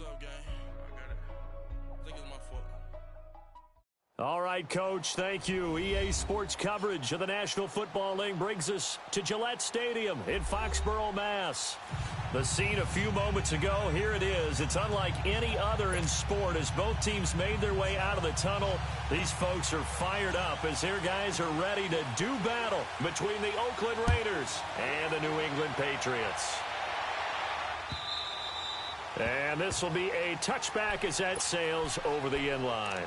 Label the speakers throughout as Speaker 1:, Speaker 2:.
Speaker 1: up, gang? I got it. I think it's my fault.
Speaker 2: All right, Coach, thank you. EA Sports coverage of the National Football League brings us to Gillette Stadium in Foxborough, Mass. The scene a few moments ago, here it is. It's unlike any other in sport as both teams made their way out of the tunnel. These folks are fired up as their guys are ready to do battle between the Oakland Raiders and the New England Patriots. And this will be a touchback as that sails over the end line.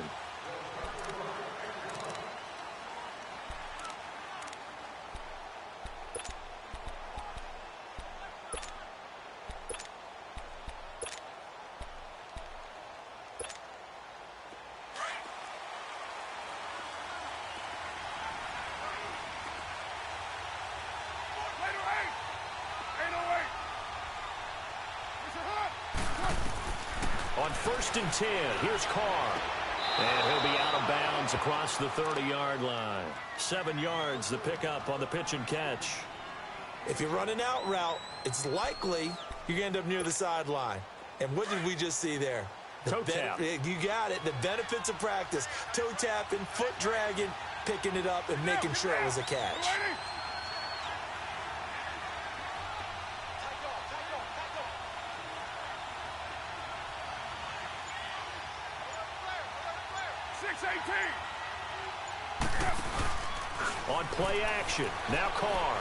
Speaker 2: On 1st and 10, here's Carr. And he'll be out of bounds across the 30-yard line. 7 yards, the pickup on the pitch and catch.
Speaker 3: If you're running out route, it's likely you're going to end up near the sideline. And what did we just see there?
Speaker 2: Toe tap.
Speaker 3: You got it. The benefits of practice. Toe tapping, foot dragging, picking it up, and making sure it was a catch.
Speaker 2: On play action, now Carr.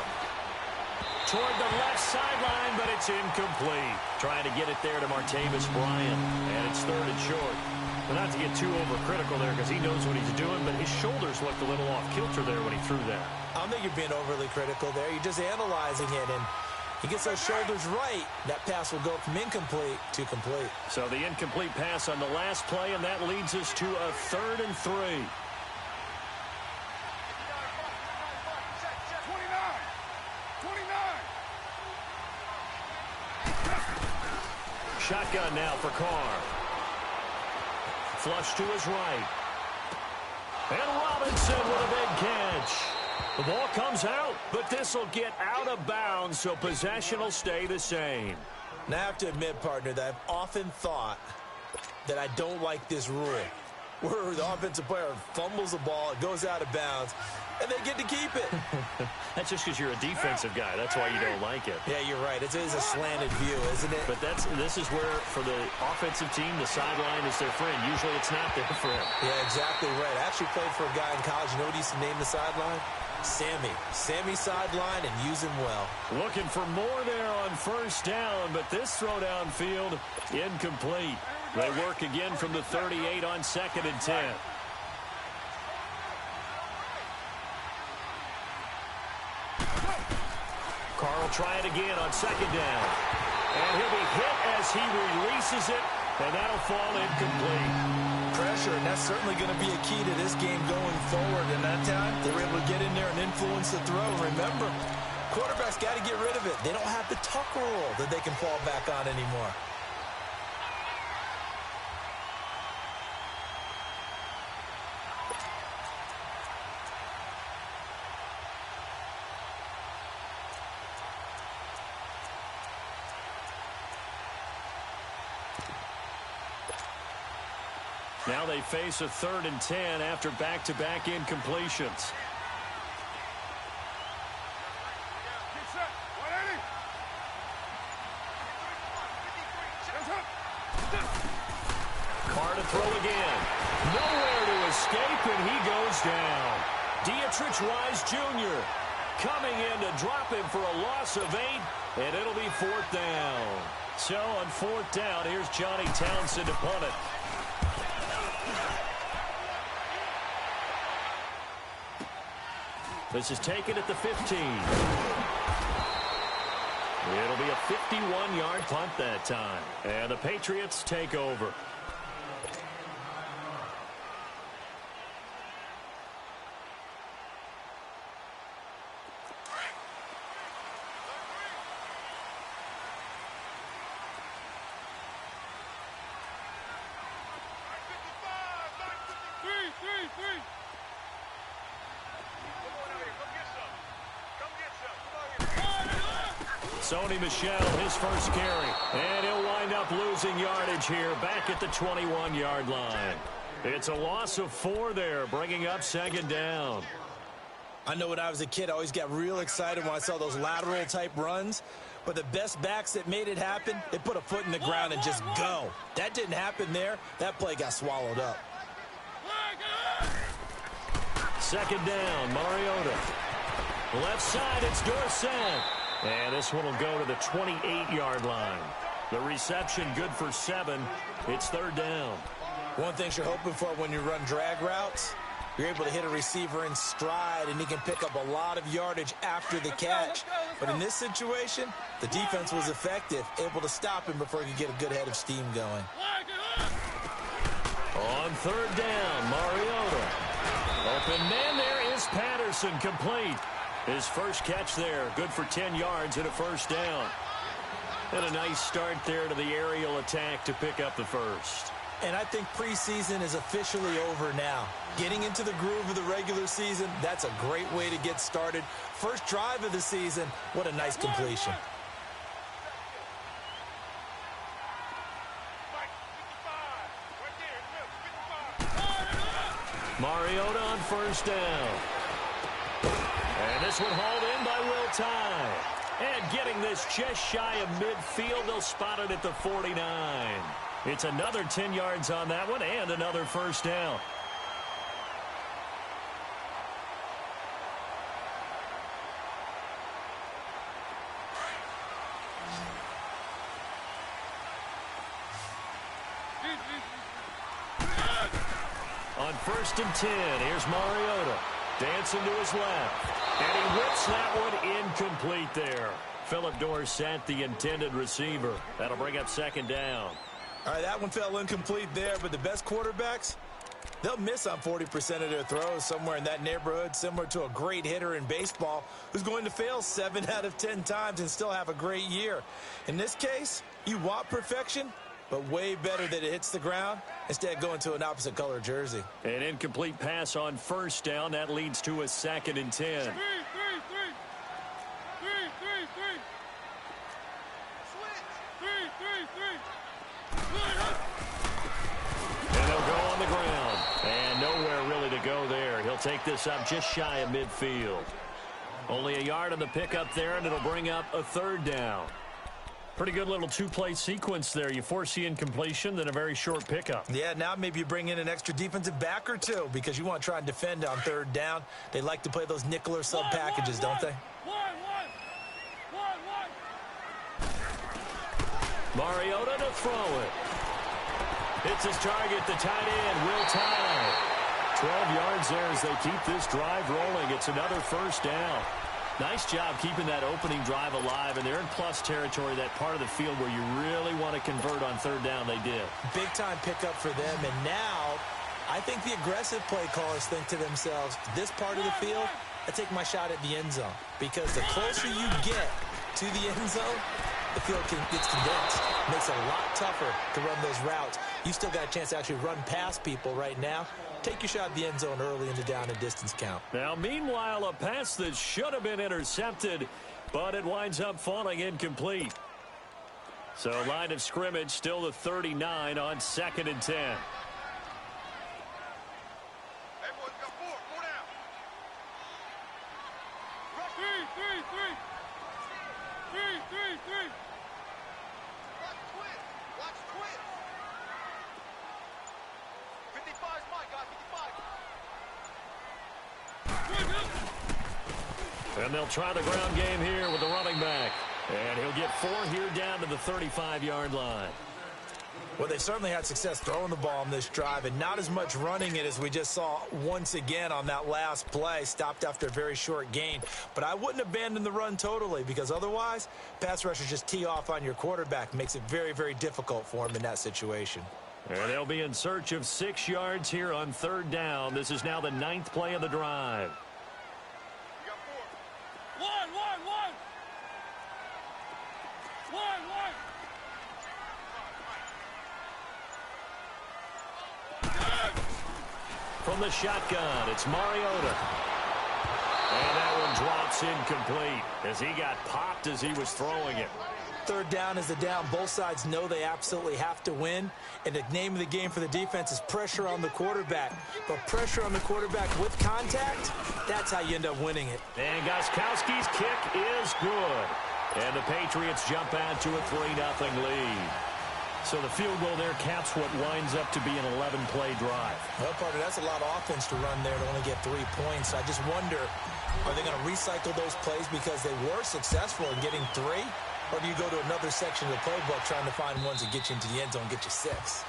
Speaker 2: Toward the left sideline, but it's incomplete. Trying to get it there to Martavis Bryant, and it's 3rd and short. But not to get too overcritical there because he knows what he's doing, but his shoulders looked a little off kilter there when he threw that.
Speaker 3: I don't think you're being overly critical there. You're just analyzing it, and he gets those shoulders right. That pass will go from incomplete to complete.
Speaker 2: So the incomplete pass on the last play, and that leads us to a 3rd and 3. Shotgun now for Carr. Flush to his right. And Robinson with a big catch. The ball comes out, but this will get out of bounds, so possession will stay the same.
Speaker 3: And I have to admit, partner, that I've often thought that I don't like this rule, where the offensive player fumbles the ball, it goes out of bounds, and they get to keep it.
Speaker 2: That's just because you're a defensive guy. That's why you don't like it.
Speaker 3: Yeah, you're right. It is a slanted view, isn't it?
Speaker 2: But this is where, for the offensive team, the sideline is their friend. Usually it's not there for him.
Speaker 3: Yeah, exactly right. I actually played for a guy in college. You know what he used to name the sideline? Sammy. Sammy sideline, and use him well. Looking for more there on 1st down, but this throw downfield incomplete. They work again from the 38 on 2nd and 10. Carr will try it again on 2nd down. And he'll be hit as he releases it, and that'll fall incomplete. Pressure, and that's certainly going to be a key to this game going forward. And that time, they were able to get in there and influence the throw. Remember, quarterbacks got to get rid of it. They don't have the tuck rule that they can fall back on anymore. Now they face a 3rd and 10 after back-to-back incompletions. Carr to throw again. Nowhere to escape, and he goes down. Dietrich Wise Jr. coming in to drop him for a loss of 8, and it'll be 4th down. So on 4th down, here's Johnny Townsend to punt it. This is taken at the 15. It'll be a 51-yard punt that time. And the Patriots take over.
Speaker 2: Sony Michel, his first carry. And he'll wind up losing yardage here back at the 21-yard line. It's a loss of 4 there, bringing up second down.
Speaker 3: I know when I was a kid, I always got real excited when I saw those lateral-type runs. But the best backs that made it happen, they put a foot in the ground and just go. That didn't happen there. That play got swallowed up.
Speaker 2: Second down, Mariota. Left side, it's Dorsett. And this one will go to the 28-yard line. The reception good for 7. It's third down.
Speaker 3: One thing you're hoping for when you run drag routes, you're able to hit a receiver in stride, and he can pick up a lot of yardage after the catch. But in this situation, the defense was effective, able to stop him before he could get a good head of steam going.
Speaker 2: On third down, Mariota. Open man there is Patterson, complete. His first catch there, good for 10 yards and a first down. And a nice start there to the aerial attack to pick up the first.
Speaker 3: And I think preseason is officially over now. Getting into the groove of the regular season, that's a great way to get started. First drive of the season, what a nice completion.
Speaker 2: Mariota on first down. And this one hauled in by Will Tye. And getting this just shy of midfield, they'll spot it at the 49. It's another 10 yards on that one and another first down. On first and 10, here's Mariota. Dancing to his left. And he whips that one incomplete there. Philip Dorsett, the intended receiver. That'll bring up second down.
Speaker 3: All right, that one fell incomplete there, but the best quarterbacks, they'll miss on 40% of their throws, somewhere in that neighborhood, similar to a great hitter in baseball who's going to fail 7 out of 10 times and still have a great year. In this case, you want perfection, but way better that it hits the ground instead of going to an opposite color jersey.
Speaker 2: An incomplete pass on first down. That leads to a second and 10.
Speaker 1: Three.
Speaker 2: And they'll go on the ground. And nowhere really to go there. He'll take this up just shy of midfield. Only a yard on the pickup there, and it'll bring up a third down. Pretty good little two-play sequence there. You force the incompletion, then a very short pickup.
Speaker 3: Yeah, now maybe you bring in an extra defensive back or two because you want to try and defend on third down. They like to play those nickel or sub packages, don't they?
Speaker 2: Mariota to throw it. Hits his target, the tight end, Will Tye. 12 yards there as they keep this drive rolling. It's another first down. Nice job keeping that opening drive alive, and they're in plus territory, that part of the field where you really want to convert on third down. They did.
Speaker 3: Big-time pickup for them, and now I think the aggressive play callers think to themselves, this part of the field, I take my shot at the end zone, because the closer you get to the end zone, the field gets condensed. Makes it a lot tougher to run those routes. You still got a chance to actually run past people right now. Take your shot at the end zone early in the down and distance count.
Speaker 2: Now, meanwhile, a pass that should have been intercepted, but it winds up falling incomplete. So, line of scrimmage still the 39 on second and 10. And they'll try the ground game here with the running back. And he'll get 4 here down to the 35-yard line.
Speaker 3: Well, they certainly had success throwing the ball on this drive, and not as much running it as we just saw once again on that last play. Stopped after a very short gain. But I wouldn't abandon the run totally, because otherwise, pass rushers just tee off on your quarterback. Makes it very, very difficult for him in that situation.
Speaker 2: And they'll be in search of 6 yards here on third down. This is now the 9th play of the drive. From the shotgun, it's Mariota. And that one drops incomplete as he got popped as he was throwing it.
Speaker 3: Third down is the down. Both sides know they absolutely have to win. And the name of the game for the defense is pressure on the quarterback. But pressure on the quarterback with contact, that's how you end up winning it.
Speaker 2: And Gostkowski's kick is good. And the Patriots jump out to a 3-0 lead. So the field goal there caps what winds up to be an 11-play drive.
Speaker 3: Well, partner, that's a lot of offense to run there to only get 3 points. I just wonder, are they going to recycle those plays because they were successful in getting 3? Or do you go to another section of the playbook trying to find ones that get you into the end zone and get you 6?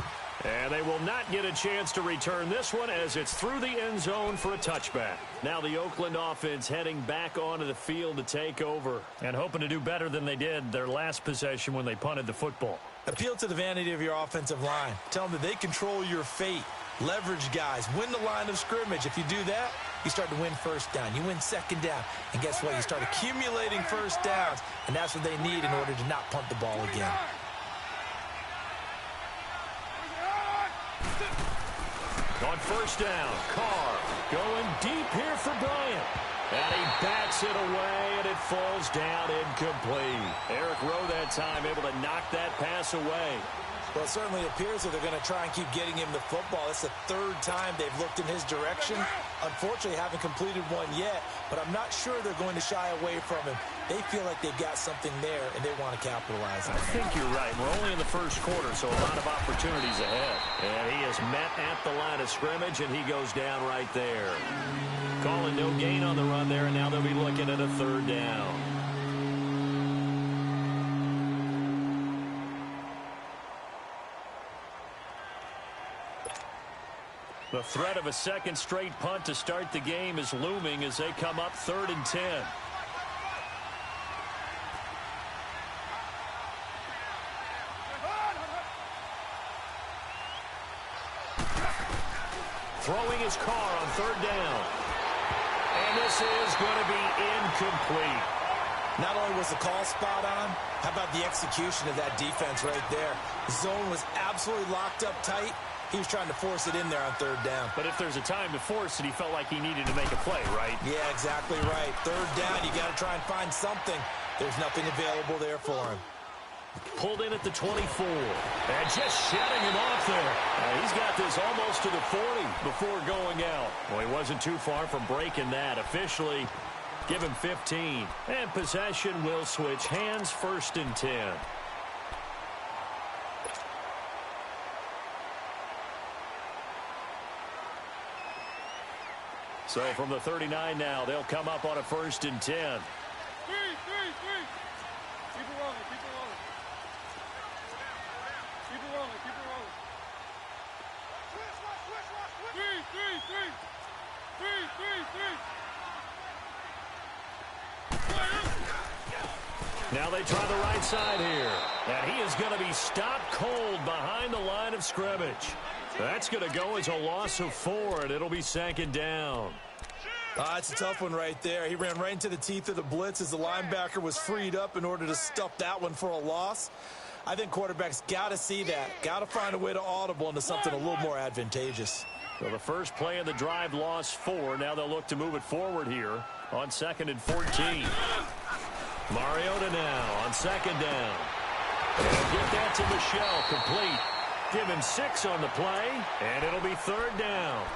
Speaker 2: And they will not get a chance to return this one as it's through the end zone for a touchback. Now the Oakland offense heading back onto the field to take over and hoping to do better than they did their last possession when they punted the football.
Speaker 3: Appeal to the vanity of your offensive line. Tell them that they control your fate. Leverage guys. Win the line of scrimmage. If you do that, you start to win first down. You win second down. And guess what? You start accumulating first downs. And that's what they need in order to not punt the ball again.
Speaker 2: On first down, Carr going deep here for Bryant. And he bats it away, and it falls down incomplete. Eric Rowe that time able to knock that pass away.
Speaker 3: Well, it certainly appears that they're going to try and keep getting him the football. It's the 3rd time they've looked in his direction. Unfortunately, haven't completed one yet, but I'm not sure they're going to shy away from him. They feel like they've got something there, and they want to capitalize on it.
Speaker 2: I think you're right. We're only in the first quarter, so a lot of opportunities ahead. And he is met at the line of scrimmage, and he goes down right there. Calling no gain on the run there, and now they'll be looking at a 3rd down. The threat of a second straight punt to start the game is looming as they come up 3rd and 10. Throwing his Carr on 3rd down. And this is going to be incomplete.
Speaker 3: Not only was the call spot on, how about the execution of that defense right there? The zone was absolutely locked up tight. He was trying to force it in there on 3rd down.
Speaker 2: But if there's a time to force it, he felt like he needed to make a play, right?
Speaker 3: Yeah, exactly right. 3rd down, you got to try and find something. There's nothing available there for him.
Speaker 2: Pulled in at the 24. And just shedding him off there. He's got this almost to the 40 before going out. Well, he wasn't too far from breaking that. Officially, give him 15. And possession will switch hands, 1st and 10. So from the 39 now, they'll come up on a 1st and 10.
Speaker 1: Three. Keep it rolling. Three.
Speaker 2: Now they try the right side here. And he is going to be stopped cold behind the line of scrimmage. That's going to go as a loss of 4, and it'll be 2nd down.
Speaker 3: It's a tough one right there. He ran right into the teeth of the blitz as the linebacker was freed up in order to stuff that one for a loss. I think quarterbacks got to see that. Got to find a way to audible into something a little more advantageous.
Speaker 2: Well, the first play of the drive lost 4. Now they'll look to move it forward here on 2nd and 14. Mariota now on 2nd down. And get that to Michelle, complete. Give him 6 on the play, and it'll be 3rd down.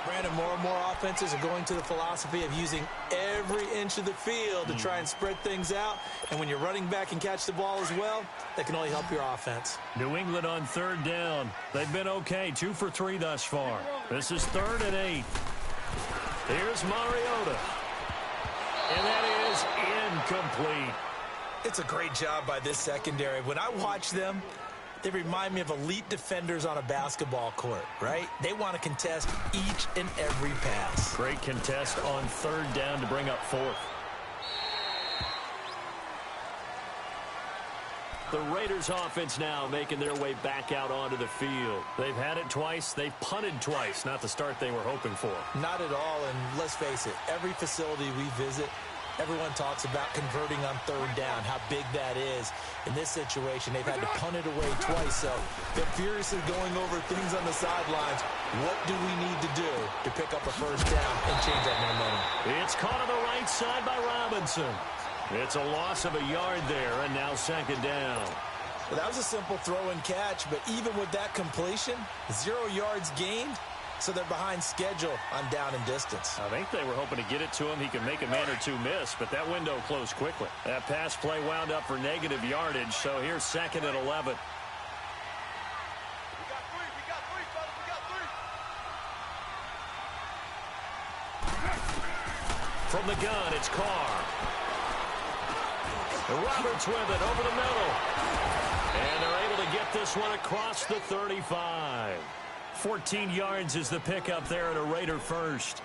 Speaker 3: Brandon, more and more offenses are going to the philosophy of using every inch of the field to try and spread things out. And when you're running back and catch the ball as well, that can only help your offense.
Speaker 2: New England on 3rd down. They've been okay, 2 for 3 thus far. This is 3rd and 8. Here's Mariota. And that is incomplete.
Speaker 3: It's a great job by this secondary. When I watch them, they remind me of elite defenders on a basketball court, right? They want to contest each and every pass.
Speaker 2: Great contest on 3rd down to bring up 4th. The Raiders offense now making their way back out onto the field. They've had it twice. They've punted twice. Not the start they were hoping for.
Speaker 3: Not at all, and let's face it, every facility we visit, Everyone talks about converting on third down, how big that is. In this situation, they've had to punt it away twice, so they're furiously going over things on the sidelines. What do we need to do to pick up a first down and change that momentum?
Speaker 2: It's caught on the right side by Robinson. It's a loss of a yard there, and now second down.
Speaker 3: Well, that was a simple throw and catch, but even with that completion, 0 yards gained, so they're behind schedule on down and distance.
Speaker 2: I think they were hoping to get it to him. He could make a man or two miss, but that window closed quickly. That pass play wound up for negative yardage, so here's second and 11. From the gun, it's Carr. Roberts with it over the middle. And they're able to get this one across the 35. 14 yards is the pickup there at a Raider first.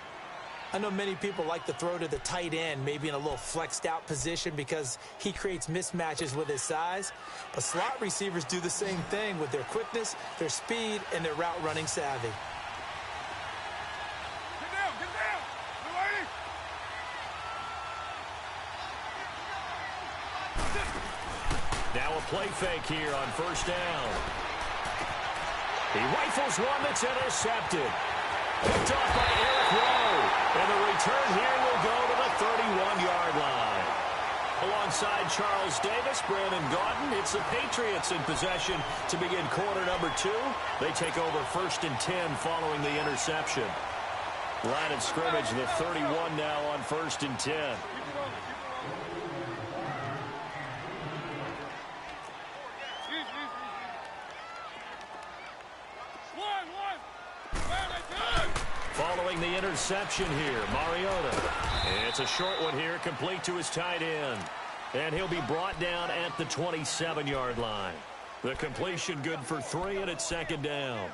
Speaker 3: I know many people like to throw to the tight end, maybe in a little flexed out position because he creates mismatches with his size. But slot receivers do the same thing with their quickness, their speed, and their route running savvy.
Speaker 2: Now a play fake here on first down. He rifles one that's intercepted. Picked off by Eric Rowe. And the return here will go to the 31-yard line. Alongside Charles Davis, Brandon Gaudin, it's the Patriots in possession to begin quarter number 2. They take over first and 10 following the interception. Line of scrimmage, the 31 now on first and 10. Following the interception here, Mariota. It's a short one here, complete to his tight end. And he'll be brought down at the 27-yard line. The completion good for 3, and it's second down.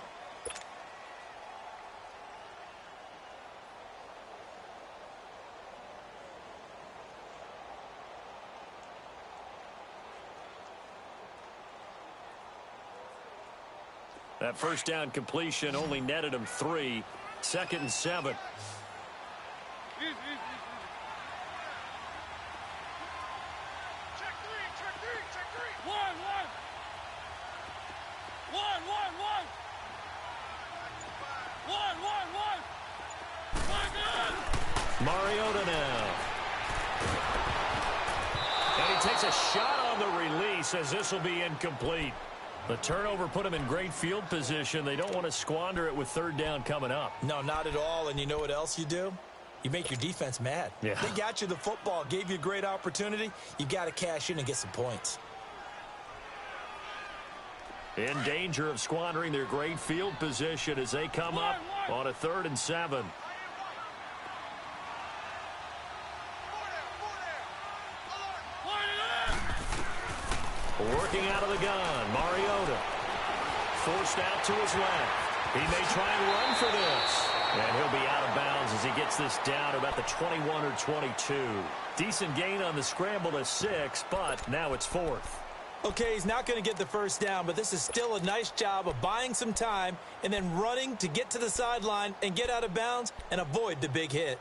Speaker 2: That first down completion only netted him 3. Second and 7. Mariota now. And he takes a shot on the release as this will be incomplete. The turnover put him in great field position. They don't want to squander it with third down coming up.
Speaker 3: No, not at all. And you know what else you do? You make your defense mad.
Speaker 2: Yeah.
Speaker 3: They got you the football, gave you a great opportunity. You got to cash in and get some points.
Speaker 2: In danger of squandering their great field position as they come up on a 3rd and 7. Working out of the gun, Mariota. Forced out to his left. He may try and run for this. And he'll be out of bounds as he gets this down to about the 21 or 22. Decent gain on the scramble to 6, but now it's 4th.
Speaker 3: Okay, he's not going to get the first down, but this is still a nice job of buying some time and then running to get to the sideline and get out of bounds and avoid the big hit.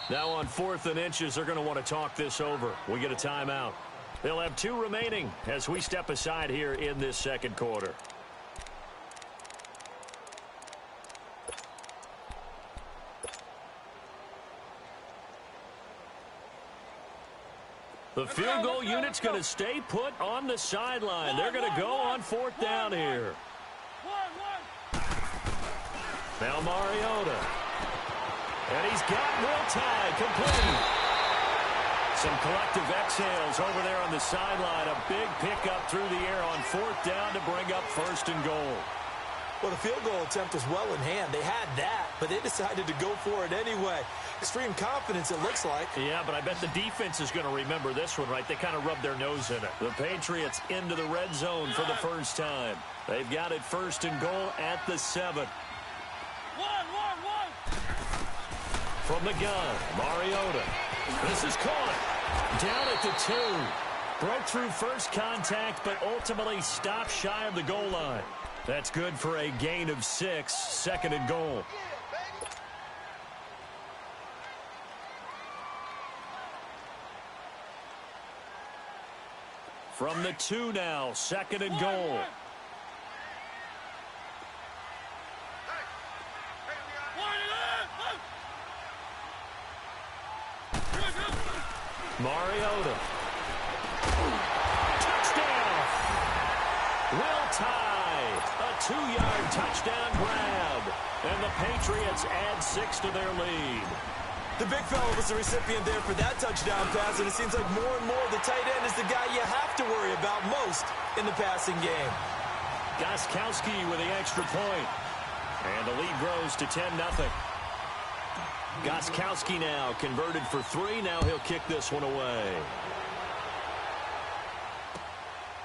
Speaker 2: Now on 4th and inches, they're going to want to talk this over. We get a timeout. They'll have 2 remaining as we step aside here in this second quarter. The field goal unit's going to stay put on the sideline. They're going to go on 4th down here. Now Mariota. And he's got Will tied, complete. Some collective exhales over there on the sideline. A big pickup through the air on 4th down to bring up 1st and goal.
Speaker 3: Well, the field goal attempt was well in hand. They had that. but they decided to go for it anyway. Extreme confidence, it looks like.
Speaker 2: Yeah, but I bet the defense is going to remember this one, right? They kind of rubbed their nose in it. The Patriots into the red zone for the first time. They've got it 1st and goal at the 7. From the gun, Mariota. This is caught. Down at the 2. Broke through first contact, but ultimately stopped shy of the goal line. That's good for a gain of 6, 2nd and goal. From the 2 now, 2nd and goal. Mariota. Touchdown! Will tie. A 2-yard touchdown grab. And the Patriots add 6 to their lead.
Speaker 3: The big fella was the recipient there for that touchdown pass, and it seems like more and more the tight end is the guy you have to worry about most in the passing game.
Speaker 2: Gostkowski with the extra point. And the lead grows to 10-0. Gostkowski now converted for 3. Now he'll kick this one away.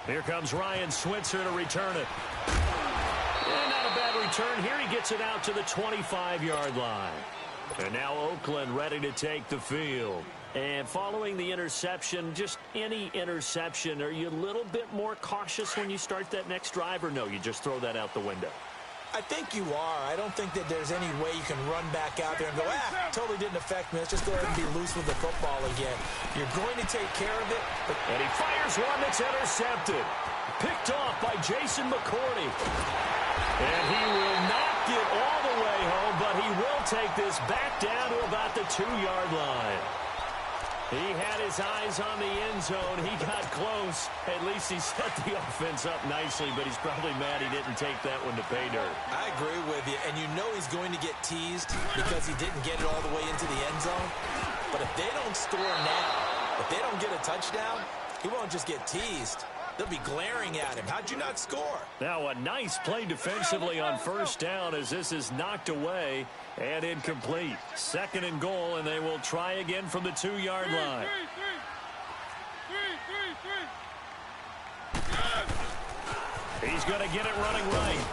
Speaker 2: Here comes Ryan Switzer to return it. And not a bad return. Here he gets it out to the 25-yard line. And now Oakland ready to take the field. And following the interception, just any interception, are you a little bit more cautious when you start that next drive, or no, you just throw that out the window?
Speaker 3: I think you are. I don't think that there's any way you can run back out there and go, totally didn't affect me. Let's just go ahead and be loose with the football again. You're going to take care of it.
Speaker 2: And he fires one that's intercepted. Picked off by Jason McCourty. And he will not get all the way home, but he will take this back down to about the 2-yard line. He had his eyes on the end zone. He got close. At least he set the offense up nicely, but he's probably mad he didn't take that one to pay dirt.
Speaker 3: I agree with you, and you know he's going to get teased because he didn't get it all the way into the end zone. But if they don't score now, if they don't get a touchdown, he won't just get teased. They'll be glaring at him. How'd you not score?
Speaker 2: Now a nice play defensively on first down as this is knocked away and incomplete. 2nd and goal, and they will try again from the 2-yard line. He's going to get it running right.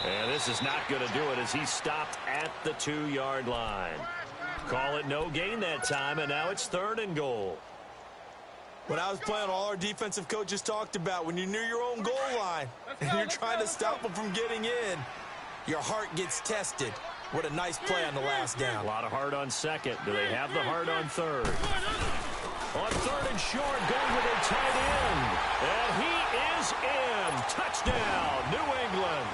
Speaker 2: And this is not going to do it as he stopped at the 2-yard line. Call it no gain that time, and now it's 3rd and goal.
Speaker 3: When I was playing, all our defensive coaches talked about when you're near your own goal line and you're trying to stop them from getting in, your heart gets tested. What a nice play on the last down.
Speaker 2: A lot of heart on 2nd. Do they have the heart on 3rd? On 3rd and short, going with their tight end. And he is in. Touchdown, New England.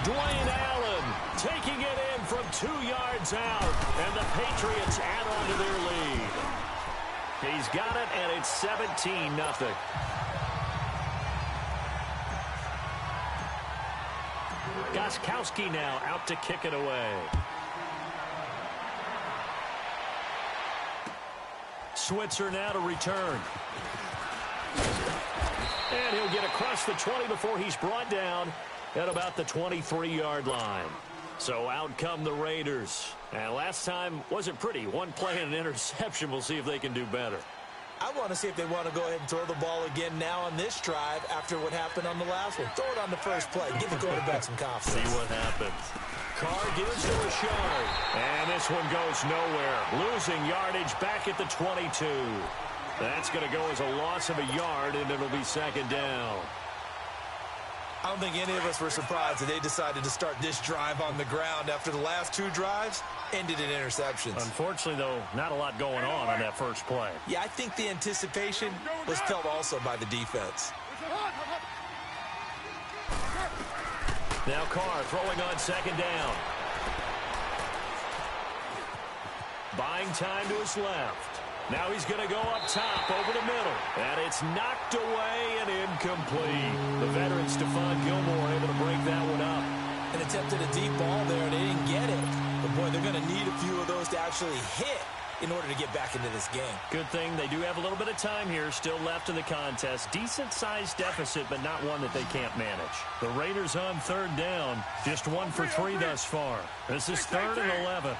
Speaker 2: Dwayne Allen taking it in from 2 yards out. And the Patriots add on to their lead. He's got it, and it's 17-0. Gostkowski now out to kick it away. Switzer now to return. And he'll get across the 20 before he's brought down at about the 23-yard line. So out come the Raiders. And last time wasn't pretty. One play and an interception. We'll see if they can do better.
Speaker 3: I want to see if they want to go ahead and throw the ball again now on this drive after what happened on the last one. Throw it on the first play. Give the quarterback some confidence.
Speaker 2: See what happens. Carr gives to Richard. And this one goes nowhere. Losing yardage back at the 22. That's going to go as a loss of a yard, and it'll be 2nd down.
Speaker 3: I don't think any of us were surprised that they decided to start this drive on the ground after the last 2 drives ended in interceptions.
Speaker 2: Unfortunately, though, not a lot going on that first play.
Speaker 3: Yeah, I think the anticipation was felt also by the defense.
Speaker 2: Now Carr throwing on 2nd down. Buying time to his left. Now he's going to go up top over the middle. And it's knocked away and incomplete. The veteran Stephon Gilmore able to break that one up.
Speaker 3: And attempted a deep ball there, and they didn't get it. But, boy, they're going to need a few of those to actually hit in order to get back into this game.
Speaker 2: Good thing they do have a little bit of time here still left in the contest. Decent-sized deficit, but not one that they can't manage. The Raiders on third down. Just 1 for 3 thus far. This is 3rd and 11.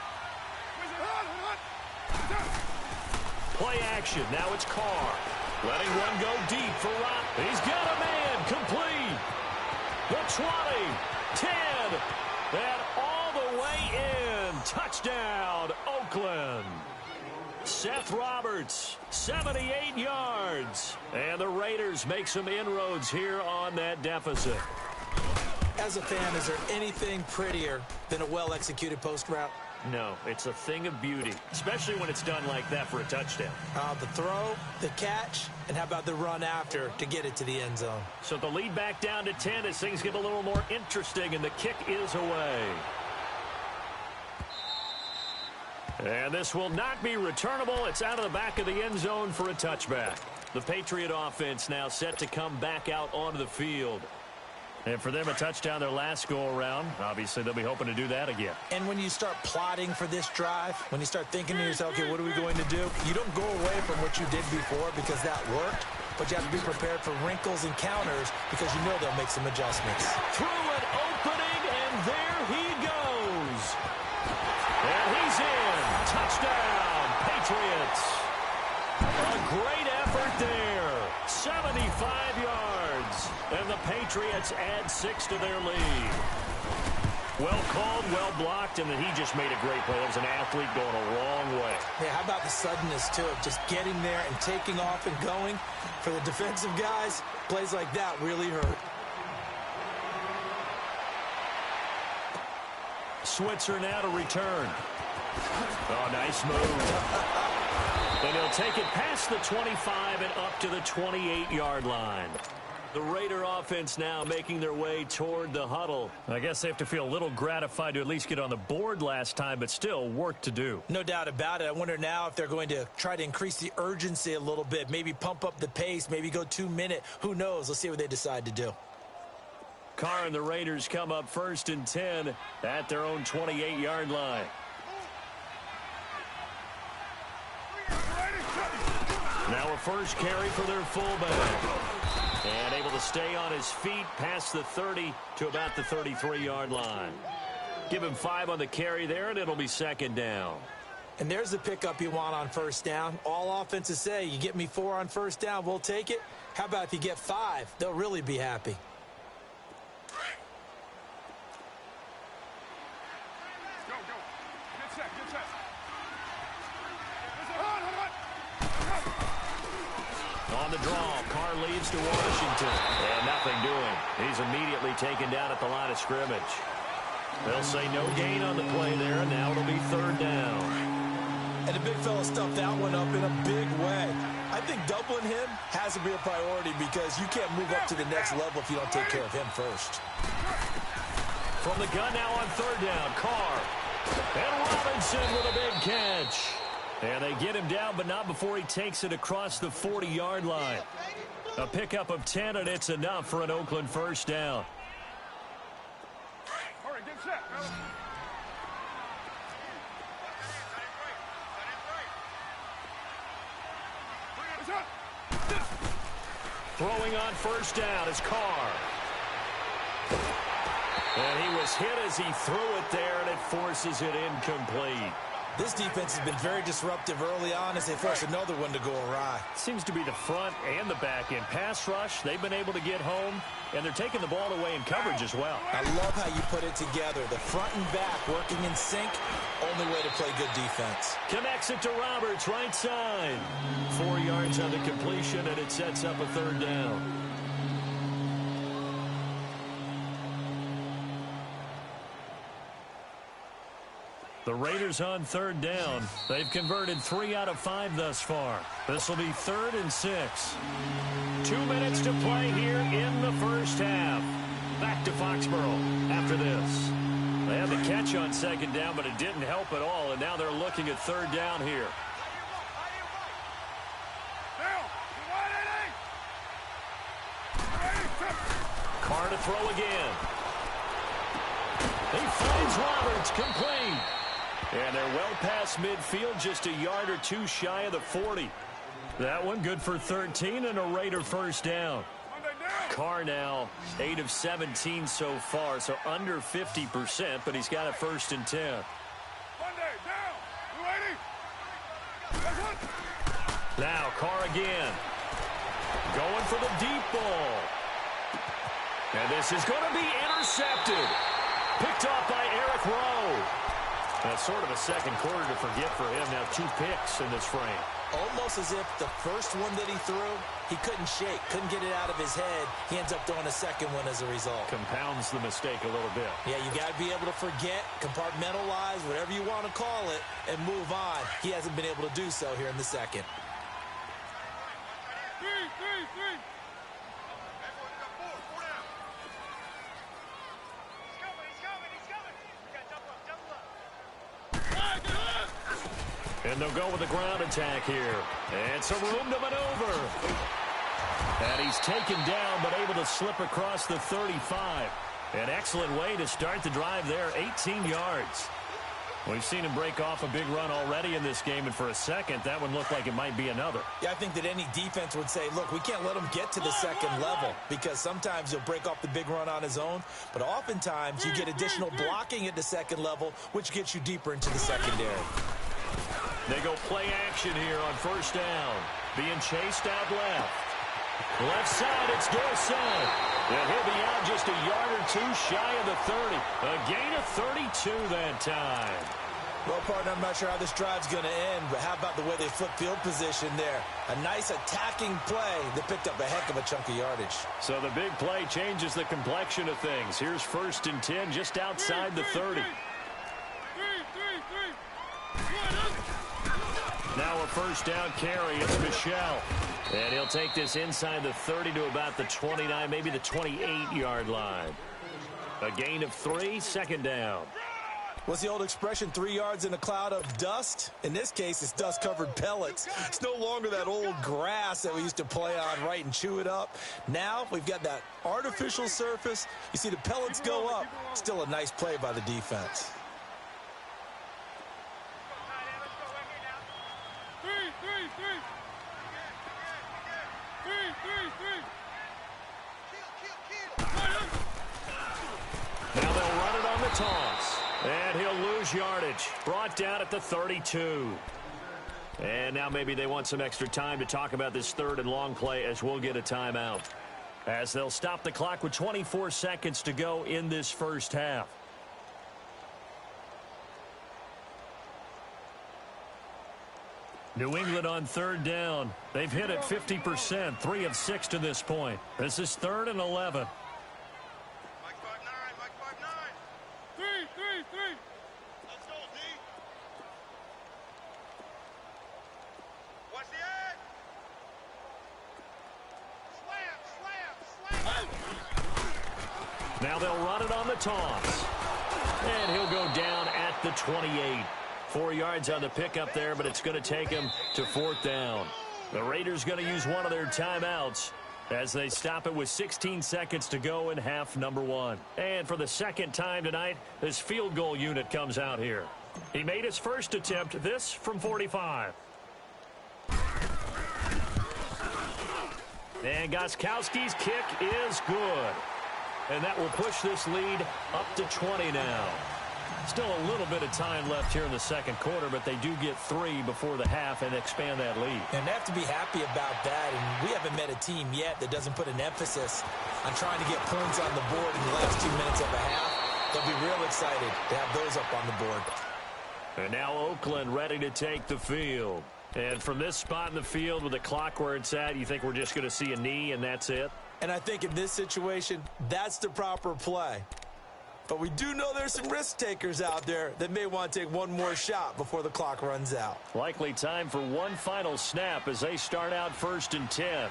Speaker 2: Play action. Now it's Carr. Letting one go deep for Rob. He's got a man. Complete. The 20. 10. And all the way in. Touchdown, Oakland. Seth Roberts, 78 yards. And the Raiders make some inroads here on that deficit.
Speaker 3: As a fan, is there anything prettier than a well-executed post route?
Speaker 2: No, it's a thing of beauty, especially when it's done like that for a touchdown.
Speaker 3: The throw, the catch, and how about the run after to get it to the end zone?
Speaker 2: So the lead back down to 10 as things get a little more interesting, and the kick is away. And this will not be returnable. It's out of the back of the end zone for a touchback. The Patriot offense now set to come back out onto the field. And for them, a touchdown their last go-around. Obviously, they'll be hoping to do that again.
Speaker 3: And when you start plotting for this drive, when you start thinking to yourself, okay, what are we going to do? You don't go away from what you did before because that worked, but you have to be prepared for wrinkles and counters because you know they'll make some adjustments.
Speaker 2: Through an opening, and there he goes. And he's in. Touchdown, Patriots. A great effort there. 75 yards. And the Patriots add 6 to their lead. Well called, well blocked, and then he just made a great play. It was an athlete going a long way.
Speaker 3: Yeah, how about the suddenness, too, of just getting there and taking off and going? For the defensive guys, plays like that really hurt.
Speaker 2: Switzer now to return. Oh, nice move. And he'll take it past the 25 and up to the 28-yard line. The Raider offense now making their way toward the huddle. I guess they have to feel a little gratified to at least get on the board last time, but still work to do.
Speaker 3: No doubt about it. I wonder now if they're going to try to increase the urgency a little bit, maybe pump up the pace, maybe go 2-minute. Who knows? Let's see what they decide to do.
Speaker 2: Carr and the Raiders come up 1st and 10 at their own 28-yard line. Now a first carry for their fullback. And able to stay on his feet past the 30 to about the 33-yard line. Give him 5 on the carry there, and it'll be 2nd down.
Speaker 3: And there's the pickup you want on 1st down. All offenses say, you get me 4 on 1st down, we'll take it. How about if you get 5? They'll really be happy.
Speaker 2: On the draw, Carr leads to Washington. And nothing doing. He's immediately taken down at the line of scrimmage. They'll say no gain on the play there, and now it'll be 3rd down.
Speaker 3: And the big fella stuffed that one up in a big way. I think doubling him has to be a priority because you can't move up to the next level if you don't take care of him first.
Speaker 2: From the gun now on 3rd down, Carr. And Robinson with a big catch. And they get him down, but not before he takes it across the 40-yard line. A pickup of 10, and it's enough for an Oakland 1st down.
Speaker 4: All right, get set.
Speaker 2: Throwing on 1st down is Carr. And he was hit as he threw it there, and it forces it incomplete.
Speaker 3: This defense has been very disruptive early on as they force another one to go awry.
Speaker 2: Seems to be the front and the back end. Pass rush, they've been able to get home, and they're taking the ball away in coverage as well.
Speaker 3: I love how you put it together. The front and back working in sync, only way to play good defense.
Speaker 2: Connects it to Roberts, right side. 4 yards on the completion, and it sets up a 3rd down. The Raiders on 3rd down. They've converted 3 out of 5 thus far. This will be 3rd and 6. 2 minutes to play here in the 1st half. Back to Foxborough after this. They had the catch on 2nd down, but it didn't help at all, and now they're looking at 3rd down here. Carr to throw again. He finds Roberts, complete. And they're well past midfield, just a yard or two shy of the 40. That one good for 13 and a Raider first down. Carr now 8 of 17 so far, so under 50%, but he's got a 1st and 10. Now Carr again. Going for the deep ball. And this is going to be intercepted. Picked off by Eric Rowe. That's sort of a second quarter to forget for him. Now 2 picks in this frame.
Speaker 3: Almost as if the first one that he threw, he couldn't shake, couldn't get it out of his head. He ends up throwing a second one as a result.
Speaker 2: Compounds the mistake a little bit.
Speaker 3: Yeah, you got to be able to forget, compartmentalize, whatever you want to call it, and move on. He hasn't been able to do so here in the second.
Speaker 2: And they'll go with a ground attack here. And some room to maneuver. And he's taken down, but able to slip across the 35. An excellent way to start the drive there, 18 yards. We've seen him break off a big run already in this game, and for a second, that one looked like it might be another.
Speaker 3: Yeah, I think that any defense would say, look, we can't let him get to the second level, because sometimes he'll break off the big run on his own, but oftentimes you get additional blocking at the second level, which gets you deeper into the secondary.
Speaker 2: They go play action here on first down. Being chased out left. Left side, it's Dorsett. And he'll be out just a yard or two shy of the 30. A gain of 32 that time.
Speaker 3: Well, partner, I'm not sure how this drive's going to end, but how about the way they flip field position there? A nice attacking play that picked up a heck of a chunk of yardage.
Speaker 2: So the big play changes the complexion of things. Here's 1st and 10 just outside the 30. Now a first down carry. It's Michel. And he'll take this inside the 30 to about the 29, maybe the 28-yard line. A gain of 3, 2nd down.
Speaker 3: What's the old expression, 3 yards in a cloud of dust? In this case, it's dust-covered pellets. It's no longer that old grass that we used to play on, right, and chew it up. Now we've got that artificial surface. You see the pellets go up. Still a nice play by the defense.
Speaker 2: Now they'll run it on the toss. And he'll lose yardage. Brought down at the 32. And now maybe they want some extra time to talk about this 3rd and long play as we'll get a timeout. As they'll stop the clock with 24 seconds to go in this first half. New England on 3rd down. They've hit it 50%, 3 of 6 to this point. This is 3rd and 11. Now they'll run it on the toss. And he'll go down at the 28. 4 yards on the pickup there, but it's going to take him to 4th down. The Raiders going to use one of their timeouts as they stop it with 16 seconds to go in half number 1. And for the second time tonight, this field goal unit comes out here. He made his first attempt, this from 45. And Gostkowski's kick is good. And that will push this lead up to 20 now. Still a little bit of time left here in the second quarter, but they do get 3 before the half and expand that lead.
Speaker 3: And they have to be happy about that. And we haven't met a team yet that doesn't put an emphasis on trying to get points on the board in the last 2 minutes of a half. They'll be real excited to have those up on the board.
Speaker 2: And now Oakland ready to take the field. And from this spot in the field with the clock where it's at, you think we're just going to see a knee and that's it?
Speaker 3: And I think in this situation, that's the proper play. But we do know there's some risk takers out there that may want to take one more shot before the clock runs out.
Speaker 2: Likely time for one final snap as they start out 1st and 10.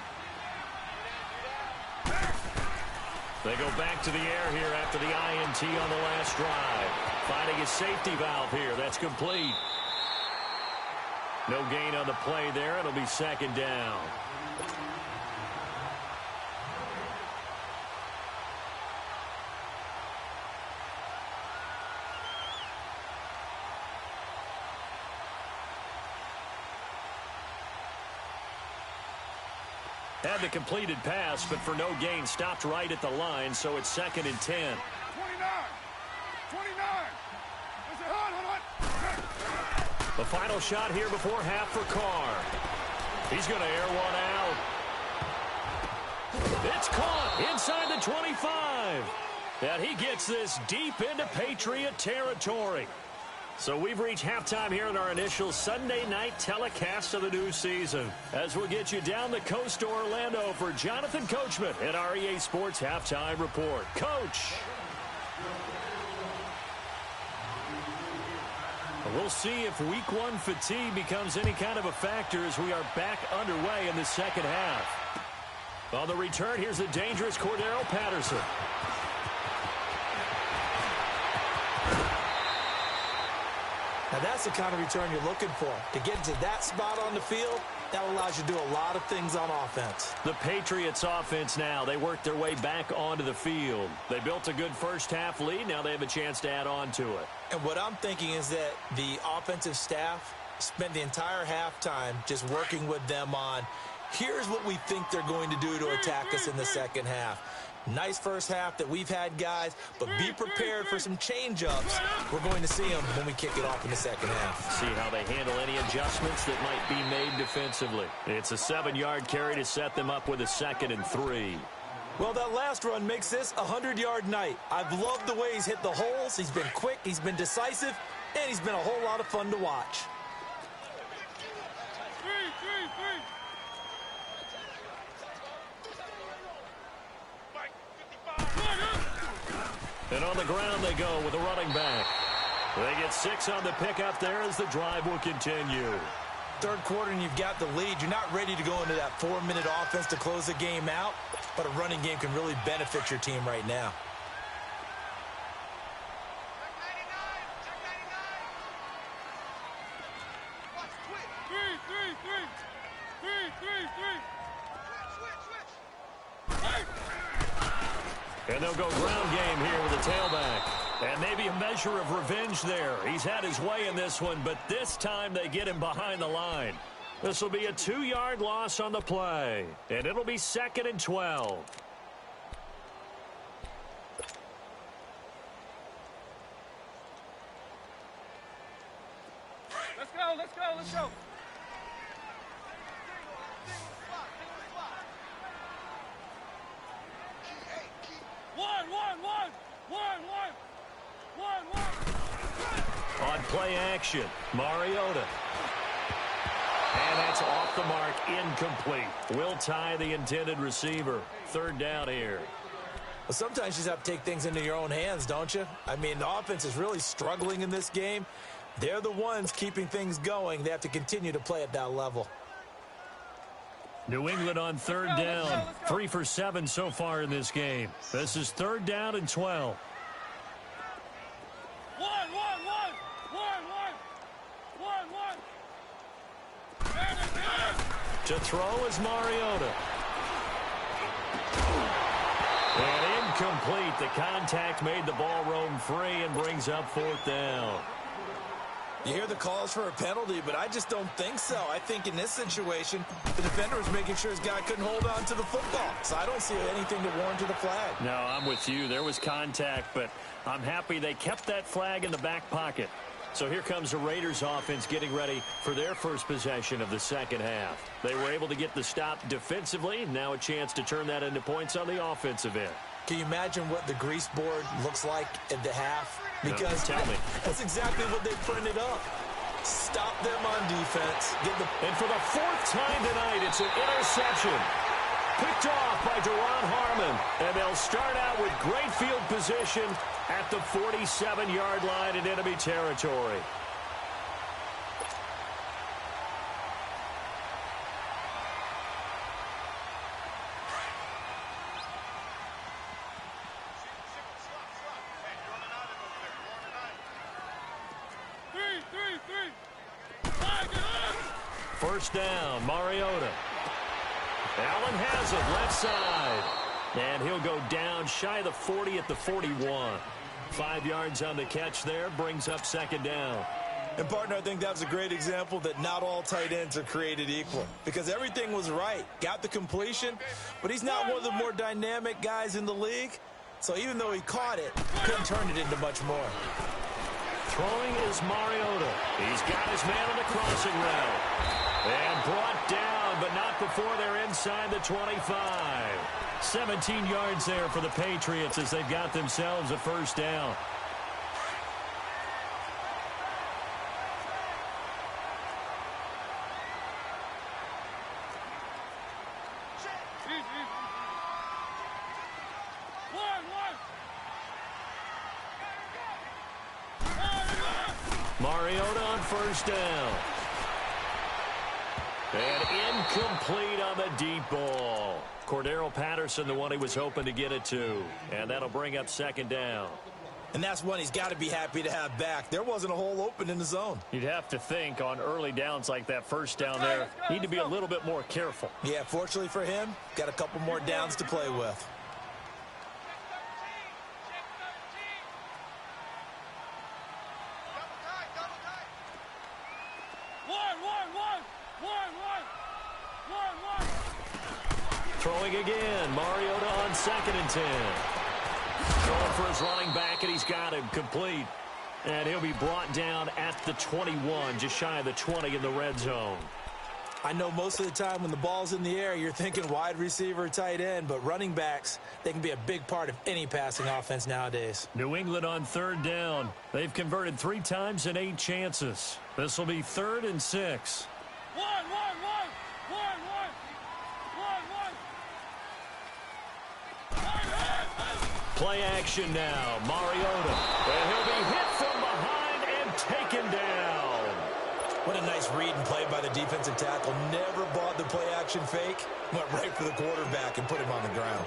Speaker 2: They go back to the air here after the INT on the last drive. Finding a safety valve here. That's complete. No gain on the play there. It'll be 2nd down. Had the completed pass, but for no gain, stopped right at the line, so it's 2nd and 10.
Speaker 4: 29.
Speaker 2: The final shot here before half for Carr. He's going to air one out. It's caught inside the 25. And he gets this deep into Patriot territory. So we've reached halftime here in our initial Sunday night telecast of the new season. As we'll get you down the coast to Orlando for Jonathan Coachman at our EA Sports Halftime Report. Coach. We'll see if week 1 fatigue becomes any kind of a factor as we are back underway in the second half. On the return, here's the dangerous Cordero Patterson.
Speaker 3: Now that's the kind of return you're looking for. To get to that spot on the field, that allows you to do a lot of things on offense.
Speaker 2: The Patriots offense now, they worked their way back onto the field. They built a good first half lead. Now they have a chance to add on to it.
Speaker 3: And what I'm thinking is that the offensive staff spent the entire halftime just working with them on, here's what we think they're going to do to attack us in the second half. Nice first half that we've had, guys, but be prepared for some change-ups. We're going to see them when we kick it off in the second half.
Speaker 2: See how they handle any adjustments that might be made defensively. It's a 7-yard carry to set them up with a 2nd and 3.
Speaker 3: Well, that last run makes this a 100-yard night. I've loved the way he's hit the holes. He's been quick, he's been decisive, and he's been a whole lot of fun to watch.
Speaker 2: And on the ground they go with a running back. They get 6 on the pickup there as the drive will continue.
Speaker 3: Third quarter and you've got the lead. You're not ready to go into that 4-minute offense to close the game out, but a running game can really benefit your team right now.
Speaker 2: And they'll go ground game here with a tailback. And maybe a measure of revenge there. He's had his way in this one, but this time they get him behind the line. This will be a 2-yard loss on the play. And it'll be 2nd and 12.
Speaker 4: Let's go, let's go, let's go.
Speaker 2: On play action, Mariota. And that's off the mark, incomplete. Will tie the intended receiver. 3rd down here.
Speaker 3: Well, sometimes you just have to take things into your own hands, don't you? I mean, the offense is really struggling in this game. They're the ones keeping things going. They have to continue to play at that level.
Speaker 2: New England on 3rd down. 3 for 7 so far in this game. This is 3rd down and 12. To throw is Mariota. And incomplete. The contact made the ball roam free and brings up 4th down.
Speaker 3: You hear the calls for a penalty, but I just don't think so. I think in this situation, the defender was making sure his guy couldn't hold on to the football. So I don't see anything to warrant to the flag.
Speaker 2: No, I'm with you. There was contact, but I'm happy they kept that flag in the back pocket. So here comes the Raiders offense getting ready for their first possession of the second half. They were able to get the stop defensively. Now a chance to turn that into points on the offensive end.
Speaker 3: Can you imagine what the grease board looks like at the half? Because
Speaker 2: tell me.
Speaker 3: That's exactly what they printed up. Stop them on defense.
Speaker 2: And for the 4th time tonight, it's an interception. Picked off by Deron Harmon. And they'll start out with great field position at the 47-yard line in enemy territory. First down, Mariota. Allen has it, left side. And he'll go down shy of the 40 at the 41. 5 yards on the catch there, brings up 2nd down.
Speaker 3: And, partner, I think that was a great example that not all tight ends are created equal because everything was right. Got the completion, but he's not one of the more dynamic guys in the league. So even though he caught it, couldn't turn it into much more.
Speaker 2: Throwing is Mariota. He's got his man on the crossing route. And brought down, but not before they're inside the 25. 17 yards there for the Patriots as they've got themselves a first down. Mariota on first down. And incomplete on the deep ball. Cordero Patterson, the one he was hoping to get it to. And that'll bring up second down.
Speaker 3: And that's one he's got to be happy to have back. There wasn't a hole open in the zone.
Speaker 2: You'd have to think on early downs like that first down there, need to be a little bit more careful.
Speaker 3: Yeah, fortunately for him, got a couple more downs to play with.
Speaker 2: Throwing again, Mariota on 2nd and 10. Throwing for his running back, and he's got him complete. And he'll be brought down at the 21, just shy of the 20 in the red zone.
Speaker 3: I know most of the time when the ball's in the air, you're thinking wide receiver, tight end, but running backs, they can be a big part of any passing offense nowadays.
Speaker 2: New England on 3rd down. They've converted 3 times in 8 chances. This will be 3rd and 6. Play action now. Mariota. And he'll be hit from behind and taken down.
Speaker 3: What a nice read and play by the defensive tackle. Never bought the play action fake. Went right for the quarterback and put him on the ground.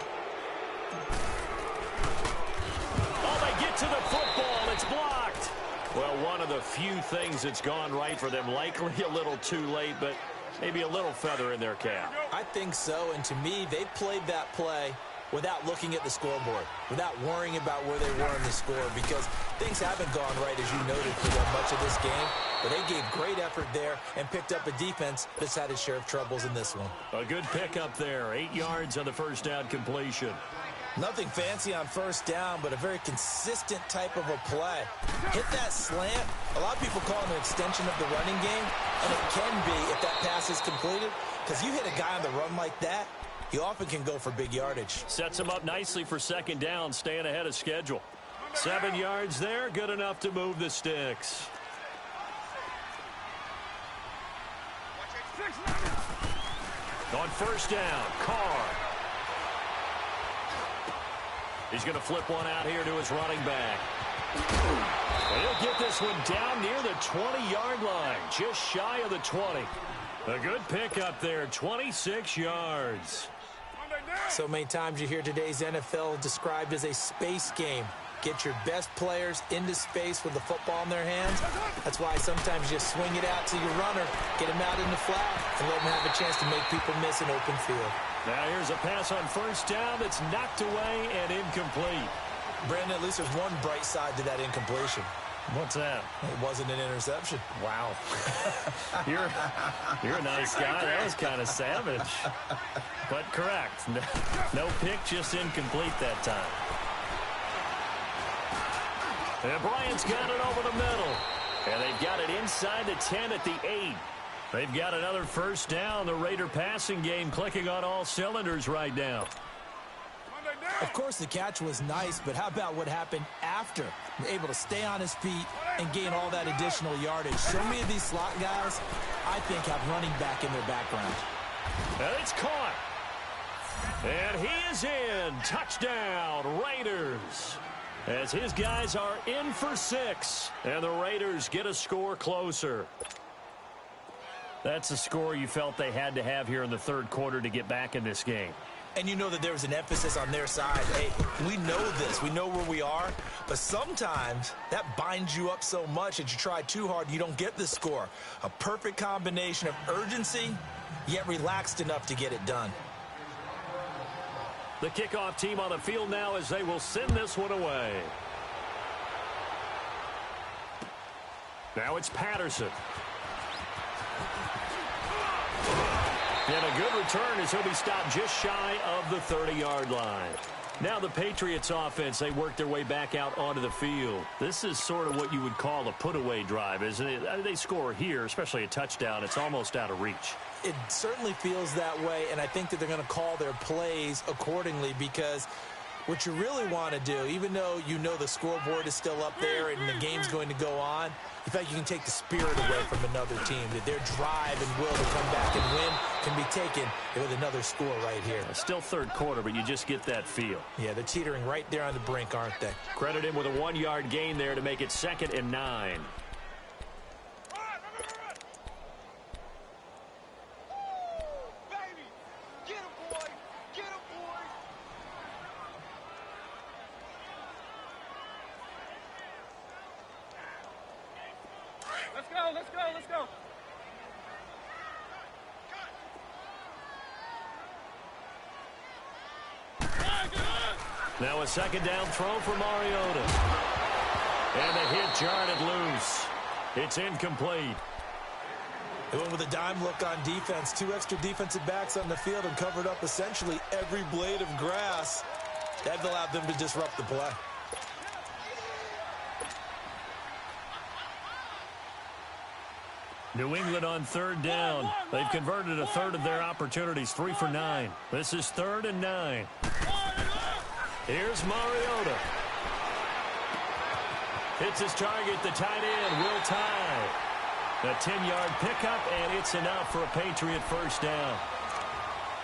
Speaker 2: Oh, they get to the football. It's blocked. Well, one of the few things that's gone right for them. Likely a little too late, but maybe a little feather in their cap.
Speaker 3: I think so, and to me, they played that play without looking at the scoreboard, without worrying about where they were in the score, because things haven't gone right, as you noted, for them much of this game. But they gave great effort there and picked up a defense that's had its share of troubles in this one.
Speaker 2: A good pickup there. 8 yards on the first down completion.
Speaker 3: Nothing fancy on first down, but a very consistent type of a play. Hit that slant. A lot of people call it an extension of the running game, and it can be if that pass is completed, because you hit a guy on the run like that, he often can go for big yardage.
Speaker 2: Sets him up nicely for second down, staying ahead of schedule. 7 yards there, good enough to move the sticks. On first down, Carr. He's going to flip one out here to his running back. And he'll get this one down near the 20-yard line, just shy of the 20. A good pickup there, 26 yards.
Speaker 3: So many times you hear today's NFL described as a space game. Get your best players into space with the football in their hands. That's why sometimes you swing it out to your runner, get him out in the flat, and let him have a chance to make people miss an open field.
Speaker 2: Now here's a pass on first down that's knocked away and incomplete.
Speaker 3: Brandon, at least there's one bright side to that incompletion.
Speaker 2: What's that?
Speaker 3: It wasn't an interception.
Speaker 2: Wow. You're a nice guy. That was kind of savage. But correct. No pick, just incomplete that time. And Bryant's got it over the middle. And they've got it inside the 10 at the 8. They've got another first down. The Raider passing game clicking on all cylinders right now.
Speaker 3: Of course, the catch was nice, but how about what happened after? Able to stay on his feet and gain all that additional yardage. So many of these slot guys, I think, have running back in their background.
Speaker 2: And it's caught. And he is in. Touchdown, Raiders. As his guys are in for 6. And the Raiders get a score closer. That's a score you felt they had to have here in the third quarter to get back in this game.
Speaker 3: And you know that there was an emphasis on their side. Hey, we know this. We know where we are. But sometimes that binds you up so much that you try too hard, you don't get the score. A perfect combination of urgency, yet relaxed enough to get it done.
Speaker 2: The kickoff team on the field now as they will send this one away. Now it's Patterson. And a good return as he'll be stopped just shy of the 30-yard line. Now the Patriots offense, they work their way back out onto the field. This is sort of what you would call a put-away drive, isn't it? They score here, especially a touchdown. It's almost out of reach.
Speaker 3: It certainly feels that way, and I think that they're going to call their plays accordingly, because what you really want to do, even though you know the scoreboard is still up there and the game's going to go on, in fact, you can take the spirit away from another team, that their drive and will to come back and win can be taken with another score right here.
Speaker 2: It's still third quarter, but you just get that feel.
Speaker 3: Yeah, they're teetering right there on the brink, aren't they?
Speaker 2: Credit him with a 1-yard gain there to make it 2nd and 9.
Speaker 4: Let's go.
Speaker 2: Now a 2nd down throw for Mariota. And the hit jarred it loose. It's incomplete.
Speaker 3: They went with a dime look on defense. 2 extra defensive backs on the field and covered up essentially every blade of grass. That allowed them to disrupt the play.
Speaker 2: New England on 3rd down. They've converted a third of their opportunities, 3 for 9. This is 3rd and 9. Here's Mariota. Hits his target, the tight end, Will Tye. A 10-yard pickup, and it's enough for a Patriot first down.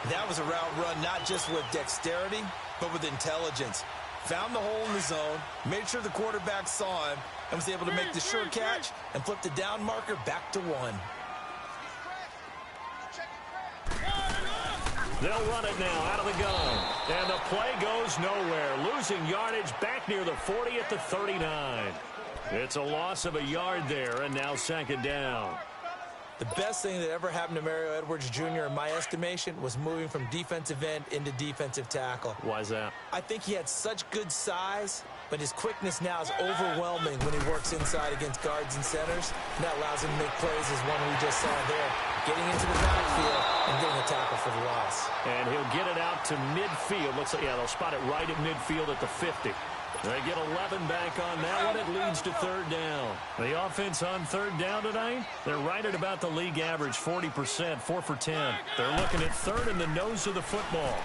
Speaker 3: That was a route run not just with dexterity, but with intelligence. Found the hole in the zone, made sure the quarterback saw him, and was able to make the sure catch and flip the down marker back to 1.
Speaker 2: They'll run it now out of the gun. And the play goes nowhere. Losing yardage back near the 40 at the 39. It's a loss of a yard there, and now 2nd down.
Speaker 3: The best thing that ever happened to Mario Edwards Jr., in my estimation, was moving from defensive end into defensive tackle.
Speaker 2: Why is that?
Speaker 3: I think he had such good size, but his quickness now is overwhelming when he works inside against guards and centers. And that allows him to make plays as one we just saw there, getting into the backfield and getting a tackle for the loss.
Speaker 2: And he'll get it out to midfield. Looks like, yeah, they'll spot it right at midfield at the 50. They get 11 back on that one. It leads to 3rd down. The offense on 3rd down tonight, they're right at about the league average, 40%, 4 for 10. They're looking at 3rd in the nose of the football.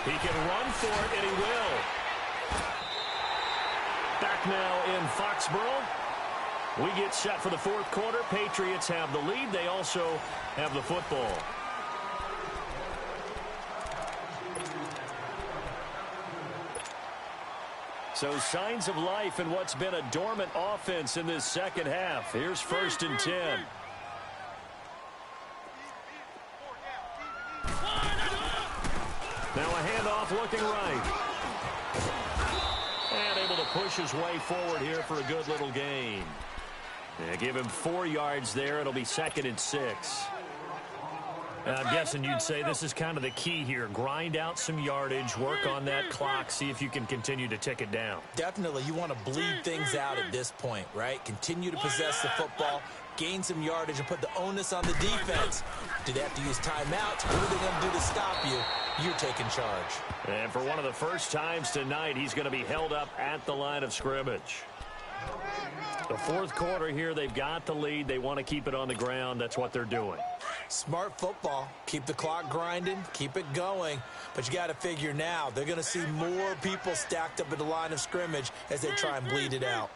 Speaker 2: He can run for it, and he will. Back now in Foxborough. We get set for the 4th quarter. Patriots have the lead. They also have the football. So signs of life in what's been a dormant offense in this 2nd half. Here's 1st and 10. Now a handoff looking right. And able to push his way forward here for a good little gain. They give him 4 yards there. It'll be 2nd and 6. I'm guessing you'd say this is kind of the key here. Grind out some yardage, work on that clock, see if you can continue to tick it down.
Speaker 3: Definitely. You want to bleed things out at this point, right? Continue to possess the football, gain some yardage, and put the onus on the defense. Do they have to use timeouts? What are they going to do to stop you? You're taking charge.
Speaker 2: And for one of the first times tonight, he's going to be held up at the line of scrimmage. The 4th quarter here, they've got the lead. They want to keep it on the ground. That's what they're doing.
Speaker 3: Smart football. Keep the clock grinding. Keep it going. But you got to figure now, they're going to see more people stacked up at the line of scrimmage as they try and bleed it out.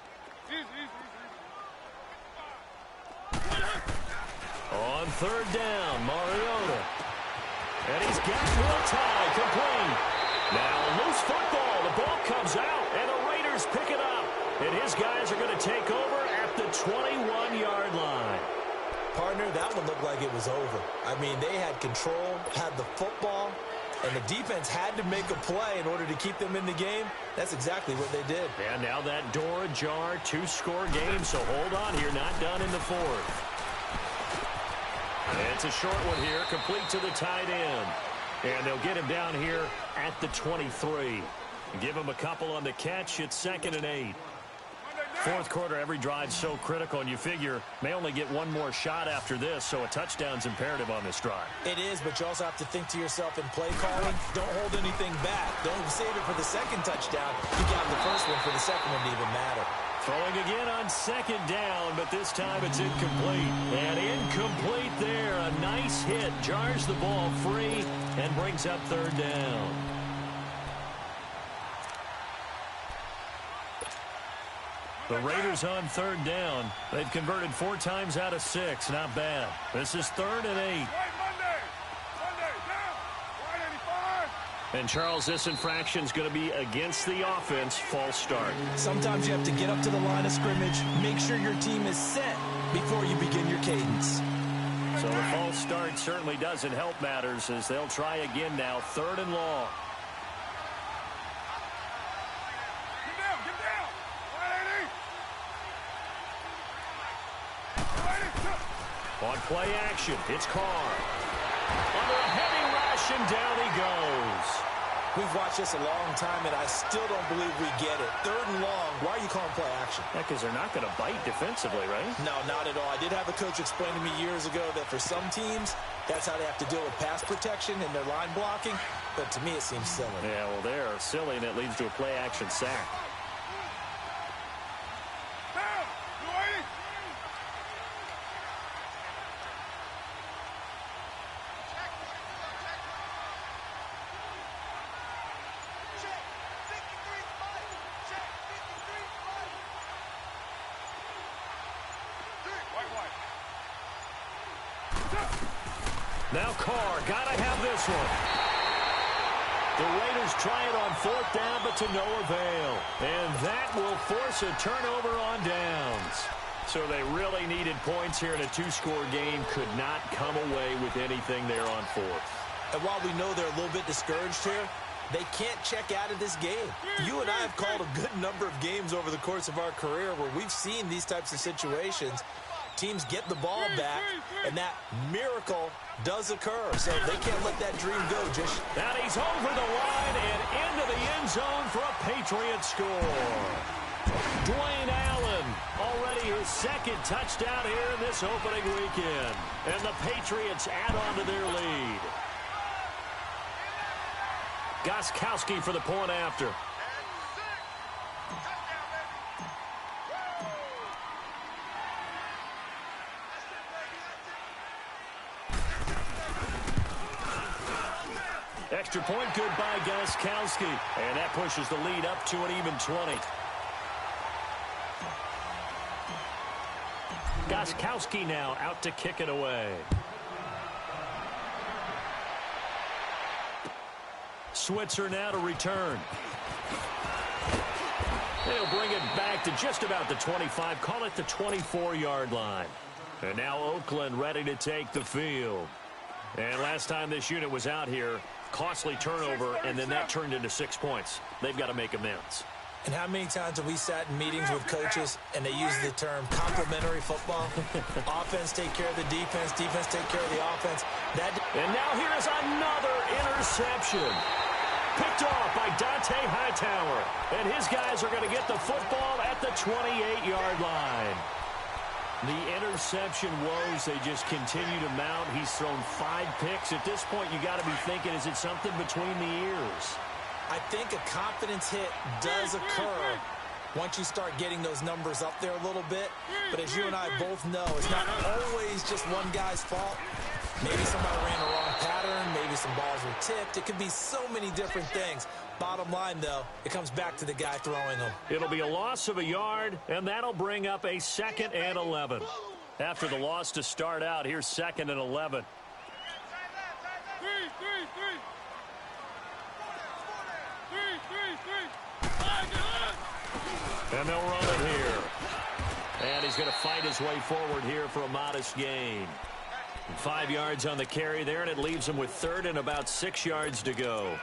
Speaker 2: On 3rd down, Mariota. And he's got Will Tye complete. Now loose football. The ball comes out, and the Raiders pick it up. And his guys are going to take over at the 21-yard line.
Speaker 3: Partner, that one looked like it was over. I mean, they had control, had the football, and the defense had to make a play in order to keep them in the game. That's exactly what they did.
Speaker 2: And now that door ajar, 2-score game, so hold on here, not done in the 4th. And it's a short one here, complete to the tight end. And they'll get him down here at the 23. Give him a couple on the catch. It's 2nd and 8. Fourth quarter, every drive's so critical, and you figure may only get one more shot after this, so a touchdown's imperative on this drive.
Speaker 3: It is, but you also have to think to yourself in play calling, don't hold anything back. Don't save it for the second touchdown. You got the first one for the second one to even matter.
Speaker 2: Throwing again on second down, but this time it's incomplete. And incomplete there. A nice hit. Jars the ball free and brings up third down. The Raiders on third down. They've converted 4 times out of 6. Not bad. This is 3rd and 8. And, Charles, this infraction's going to be against the offense. False start.
Speaker 3: Sometimes you have to get up to the line of scrimmage, make sure your team is set before you begin your cadence.
Speaker 2: So the false start certainly doesn't help matters as they'll try again now. 3rd and long. On play action, it's Carr. Under a heavy rush, and down he goes.
Speaker 3: We've watched this a long time, and I still don't believe we get it. 3rd and long. Why are you calling play action?
Speaker 2: Yeah, because they're not going to bite defensively, right?
Speaker 3: No, not at all. I did have a coach explain to me years ago that for some teams, that's how they have to deal with pass protection and their line blocking. But to me, it seems silly.
Speaker 2: Yeah, well, they're silly, and it leads to a play action sack. Now Carr, gotta have this one. The Raiders try it on 4th down, but to no avail. And that will force a turnover on downs. So they really needed points here in a 2-score game. Could not come away with anything there on 4th.
Speaker 3: And while we know they're a little bit discouraged here, they can't check out of this game. You and I have called a good number of games over the course of our career where we've seen these types of situations. Teams get the ball back, and that miracle does occur. So they can't let that dream go, Jish.
Speaker 2: And he's over the line and into the end zone for a Patriot score. Dwayne Allen, already his 2nd touchdown here in this opening weekend. And the Patriots add on to their lead. Gostkowski for the point after. Extra point good by Gostkowski. And that pushes the lead up to an even 20. Gostkowski now out to kick it away. Switzer now to return. They'll bring it back to just about the 25. Call it the 24-yard line. And now Oakland ready to take the field. And last time this unit was out here, costly turnover, and then that turned into 6 points. They've got to make amends.
Speaker 3: And how many times have we sat in meetings with coaches and they use the term complementary football? Offense take care of the defense, defense take care of the offense.
Speaker 2: And now here is another interception. Picked off by Dante Hightower. And his guys are going to get the football at the 28-yard line. The interception woes, they just continue to mount. He's thrown 5 picks. At this point, you got to be thinking, is it something between the ears?
Speaker 3: I think a confidence hit does occur once you start getting those numbers up there a little bit. But as you and I both know, it's not always just one guy's fault. Maybe somebody ran the wrong pattern. Maybe some balls were tipped. It could be so many different things. Bottom line, though, it comes back to the guy throwing them.
Speaker 2: It'll be a loss of a yard, and that'll bring up a 2nd and 11. After the loss to start out, here's 2nd and 11. And they'll run it here. And he's going to fight his way forward here for a modest gain. 5 yards on the carry there, and it leaves him with 3rd and about 6 yards to go.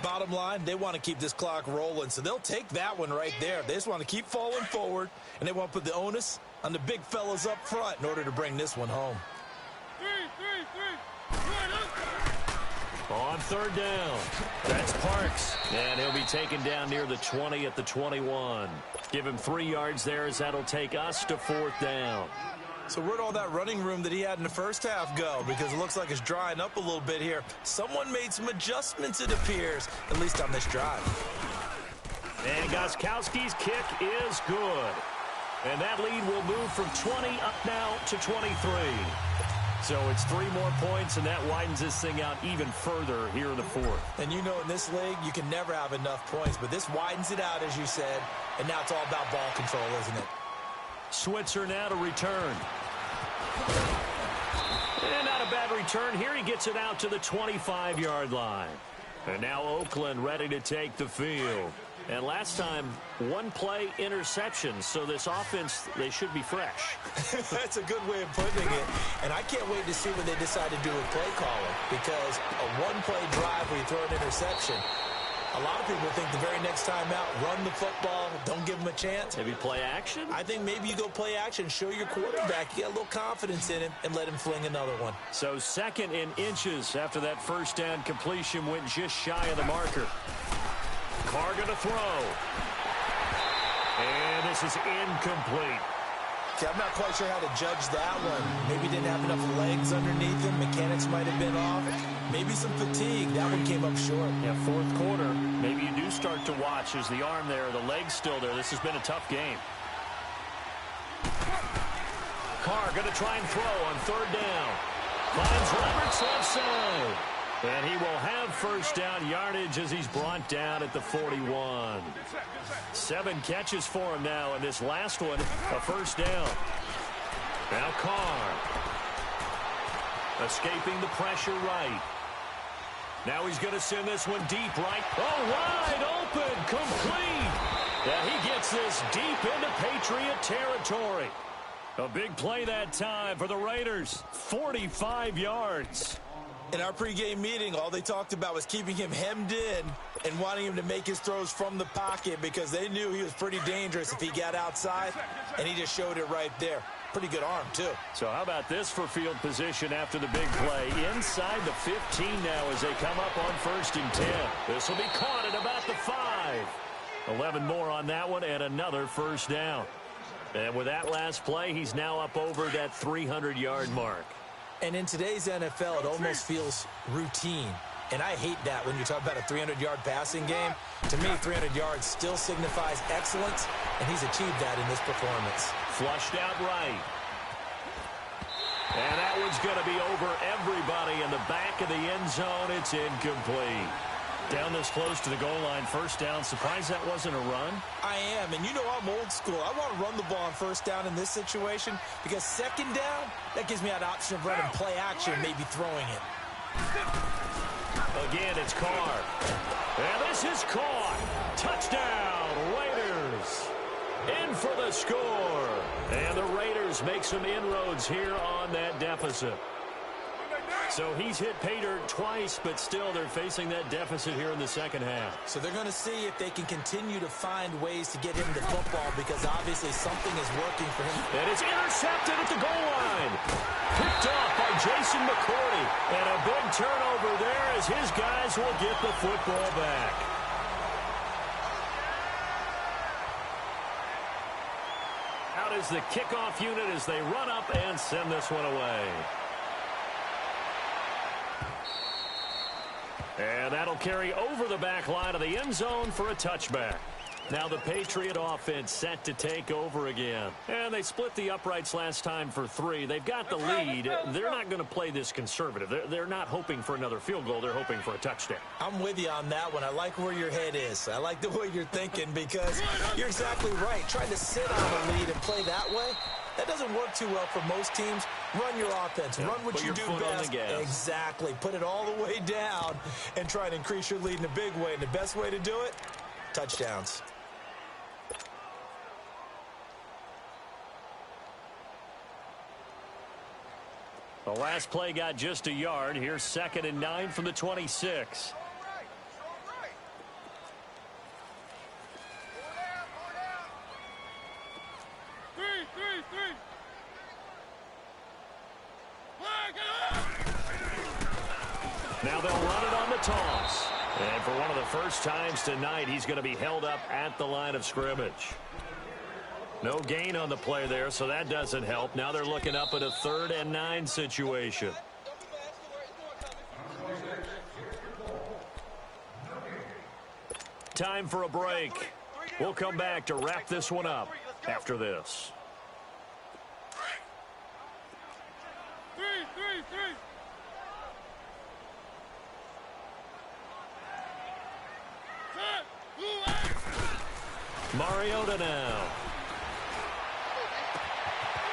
Speaker 3: Bottom line, they want to keep this clock rolling, so they'll take that one right there. They just want to keep falling forward, and they want to put the onus on the big fellas up front in order to bring this one home.
Speaker 2: On third down, that's Parks. And he'll be taken down near the 20 at the 21. Give him 3 yards there as that'll take us to fourth down.
Speaker 3: So where'd all that running room that he had in the first half go? Because it looks like it's drying up a little bit here. Someone made some adjustments, it appears, at least on this drive.
Speaker 2: And Gostkowski's kick is good. And that lead will move from 20 up now to 23. So it's 3 more points, and that widens this thing out even further here in the fourth.
Speaker 3: And you know in this league, you can never have enough points, but this widens it out, as you said, and now it's all about ball control, isn't it?
Speaker 2: Switzer now to return. And not a bad return here. He gets it out to the 25-yard line. And now Oakland ready to take the field. And last time, 1-play interception. So this offense, they should be fresh.
Speaker 3: That's a good way of putting it. And I can't wait to see what they decide to do with play calling. Because a 1-play drive where you throw an interception, a lot of people think the very next time out, run the football, don't give them a chance.
Speaker 2: Maybe play action?
Speaker 3: I think maybe you go play action, show your quarterback, you get a little confidence in him, and let him fling another one.
Speaker 2: So 2nd and inches after that first down completion went just shy of the marker. Carr going to throw. And this is incomplete.
Speaker 3: Okay, I'm not quite sure how to judge that one. Maybe didn't have enough legs underneath him. Mechanics might have been off. Maybe some fatigue. That one came up short.
Speaker 2: Yeah, fourth quarter. Maybe you do start to watch as the arm there, the leg's still there. This has been a tough game. Carr going to try and throw on third down. Finds Roberts left side. And he will have first down yardage as he's brought down at the 41. 7 catches for him now, and this last one, a first down. Now Carr. Escaping the pressure right. Now he's going to send this one deep right. Oh, wide open, complete. Yeah, he gets this deep into Patriot territory. A big play that time for the Raiders. 45 yards.
Speaker 3: In our pregame meeting, all they talked about was keeping him hemmed in and wanting him to make his throws from the pocket because they knew he was pretty dangerous if he got outside, and he just showed it right there. Pretty good arm, too.
Speaker 2: So how about this for field position after the big play? Inside the 15 now as they come up on 1st and 10. This will be caught at about the 5. 11 more on that one and another first down. And with that last play, he's now up over that 300-yard mark.
Speaker 3: And in today's NFL, it almost feels routine. And I hate that when you talk about a 300-yard passing game. To me, 300 yards still signifies excellence, and he's achieved that in this performance.
Speaker 2: Flushed out right. And that one's going to be over everybody in the back of the end zone. It's incomplete. Down this close to the goal line, first down. Surprised that wasn't a run?
Speaker 3: I am, and you know I'm old school. I want to run the ball on first down in this situation because second down, that gives me an option of running play action, maybe throwing it.
Speaker 2: Again, it's Carr. And this is caught. Touchdown, Raiders. In for the score. And the Raiders make some inroads here on that deficit. So he's hit Pater twice, but still they're facing that deficit here in the second half.
Speaker 3: So they're going to see if they can continue to find ways to get him the football because obviously something is working for him.
Speaker 2: And it's intercepted at the goal line. Picked off by Jason McCourty. And a big turnover there as his guys will get the football back. Out is the kickoff unit as they run up and send this one away. And that'll carry over the back line of the end zone for a touchback. Now the Patriot offense set to take over again. And they split the uprights last time for 3. They've got the lead. They're not going to play this conservative. They're not hoping for another field goal. They're hoping for a touchdown.
Speaker 3: I'm with you on that one. I like where your head is. I like the way you're thinking because you're exactly right. Trying to sit on the lead and play that way, that doesn't work too well for most teams. Run your offense. Run what you do best. Exactly. Put it all the way down and try to increase your lead in a big way. And the best way to do it, touchdowns.
Speaker 2: The last play got just a yard. Here's 2nd and 9 from the 26. Now they'll run it on And for one of the first times tonight, he's going to be held up at the line of scrimmage. No gain on the play there, so that doesn't help. Now they're looking up at a 3rd and 9 situation. Time for a break. We'll come back to wrap this one up after this.
Speaker 4: 3.
Speaker 2: Mariota now.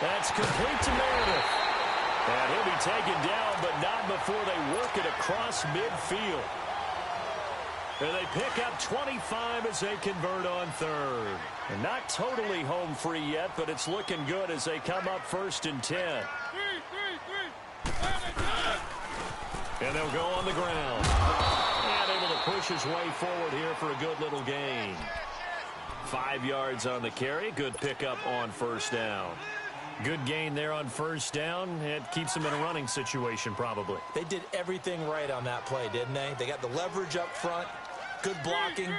Speaker 2: That's complete to Meredith. And he'll be taken down, but not before they work it across midfield. And they pick up 25 as they convert on 3rd. And not totally home free yet, but it's looking good as they come up 1st and 10.
Speaker 4: 3.
Speaker 2: And they'll go on the ground. And able to push his way forward here for a good little gain. 5 yards on the carry. Good pickup on 1st down. Good gain there on 1st down. It keeps them in a running situation probably.
Speaker 3: They did everything right on that play, didn't they? They got the leverage up front. Good blocking.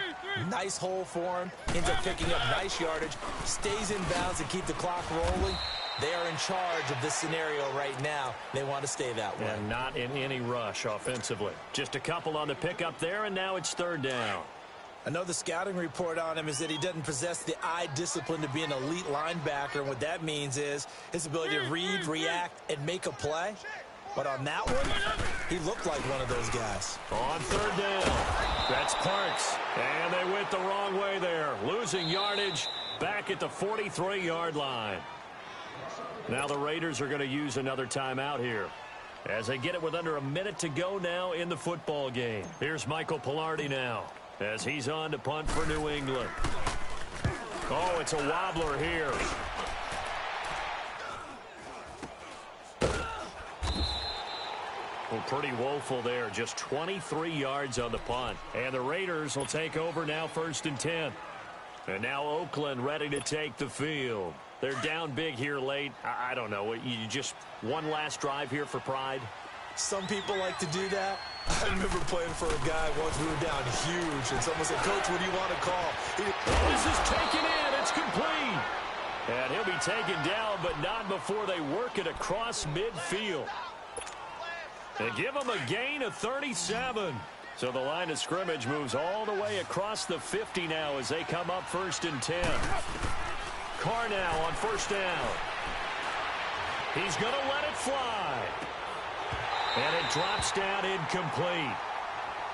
Speaker 3: Nice hole for him. Ends up picking up nice yardage. Stays in bounds and keep the clock rolling. They are in charge of this scenario right now. They want to stay that way.
Speaker 2: And not in any rush offensively. Just a couple on the pickup there, and now it's 3rd down.
Speaker 3: Another scouting report on him is that he doesn't possess the eye discipline to be an elite linebacker. And what that means is his ability to read, react, and make a play. But on that one, he looked like one of those guys.
Speaker 2: On 3rd down, that's Parks. And they went the wrong way there. Losing yardage back at the 43-yard line. Now the Raiders are going to use another timeout here as they get it with under a minute to go now in the football game. Here's Michael Pilardi now as he's on to punt for New England. Oh, it's a wobbler here. Well, pretty woeful there. Just 23 yards on the punt. And the Raiders will take over now 1st and 10. And now Oakland ready to take the field. They're down big here late. I don't know. You just one last drive here for pride?
Speaker 3: Some people like to do that. I remember playing for a guy once we were down huge, and someone said, "Coach, what do you want to call?"
Speaker 2: This is taken in. It's complete. And he'll be taken down, but not before they work it across midfield. They give him a gain of 37. So the line of scrimmage moves all the way across the 50 now as they come up 1st and 10. Carr now on 1st down. He's going to let it fly. And it drops down incomplete.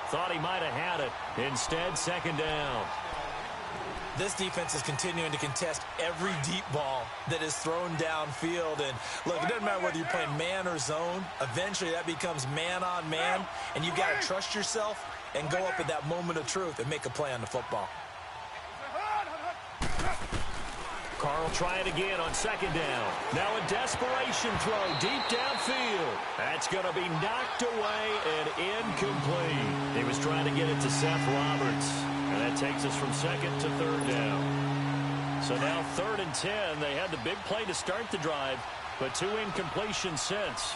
Speaker 2: Thought he might have had it. Instead, 2nd down.
Speaker 3: This defense is continuing to contest every deep ball that is thrown downfield. And look, it doesn't matter whether you're playing man or zone. Eventually, that becomes man on man. And you've got to trust yourself and go up at that moment of truth and make a play on the football.
Speaker 2: Carr will try it again on 2nd down. Now a desperation throw deep downfield. That's going to be knocked away and incomplete. He was trying to get it to Seth Roberts. And that takes us from 2nd to 3rd down. So now 3rd and 10. They had the big play to start the drive, but 2 incompletions since.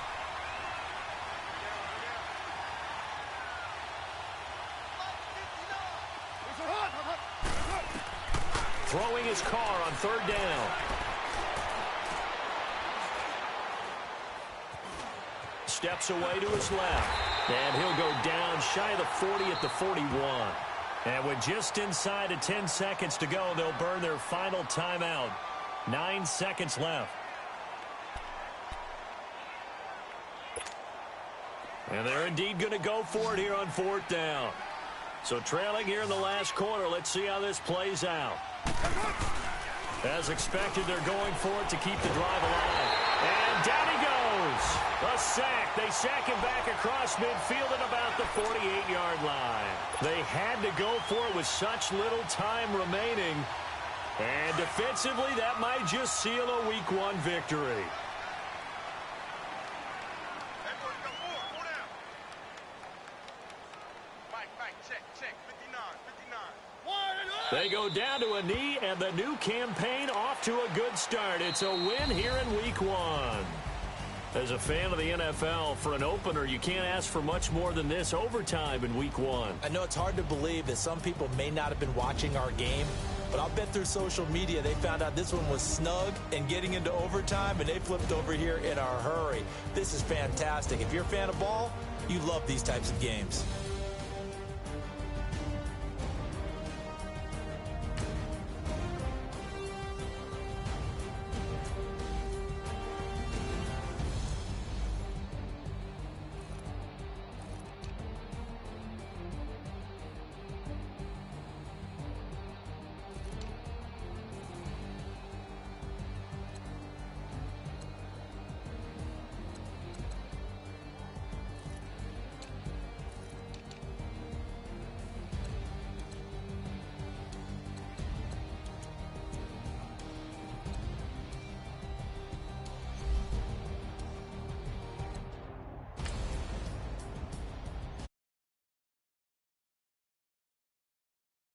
Speaker 2: Throwing his Carr on 3rd down. Steps away to his left. And he'll go down shy of the 40 at the 41. And with just inside of 10 seconds to go, they'll burn their final timeout. 9 seconds left. And they're indeed going to go for it here on 4th down. So trailing here in the last quarter, let's see how this plays out. As expected, they're going for it to keep the drive alive. And down he goes. A sack. They sack him back across midfield at about the 48-yard line. They had to go for it with such little time remaining. And defensively, that might just seal a Week 1 victory. They go down to a knee, and the new campaign off to a good start. It's a win here in Week 1. As a fan of the NFL, for an opener, you can't ask for much more than this overtime in Week 1.
Speaker 3: I know it's hard to believe that some people may not have been watching our game, but I'll bet through social media they found out this one was snug and getting into overtime, and they flipped over here in a hurry. This is fantastic. If you're a fan of ball, you love these types of games.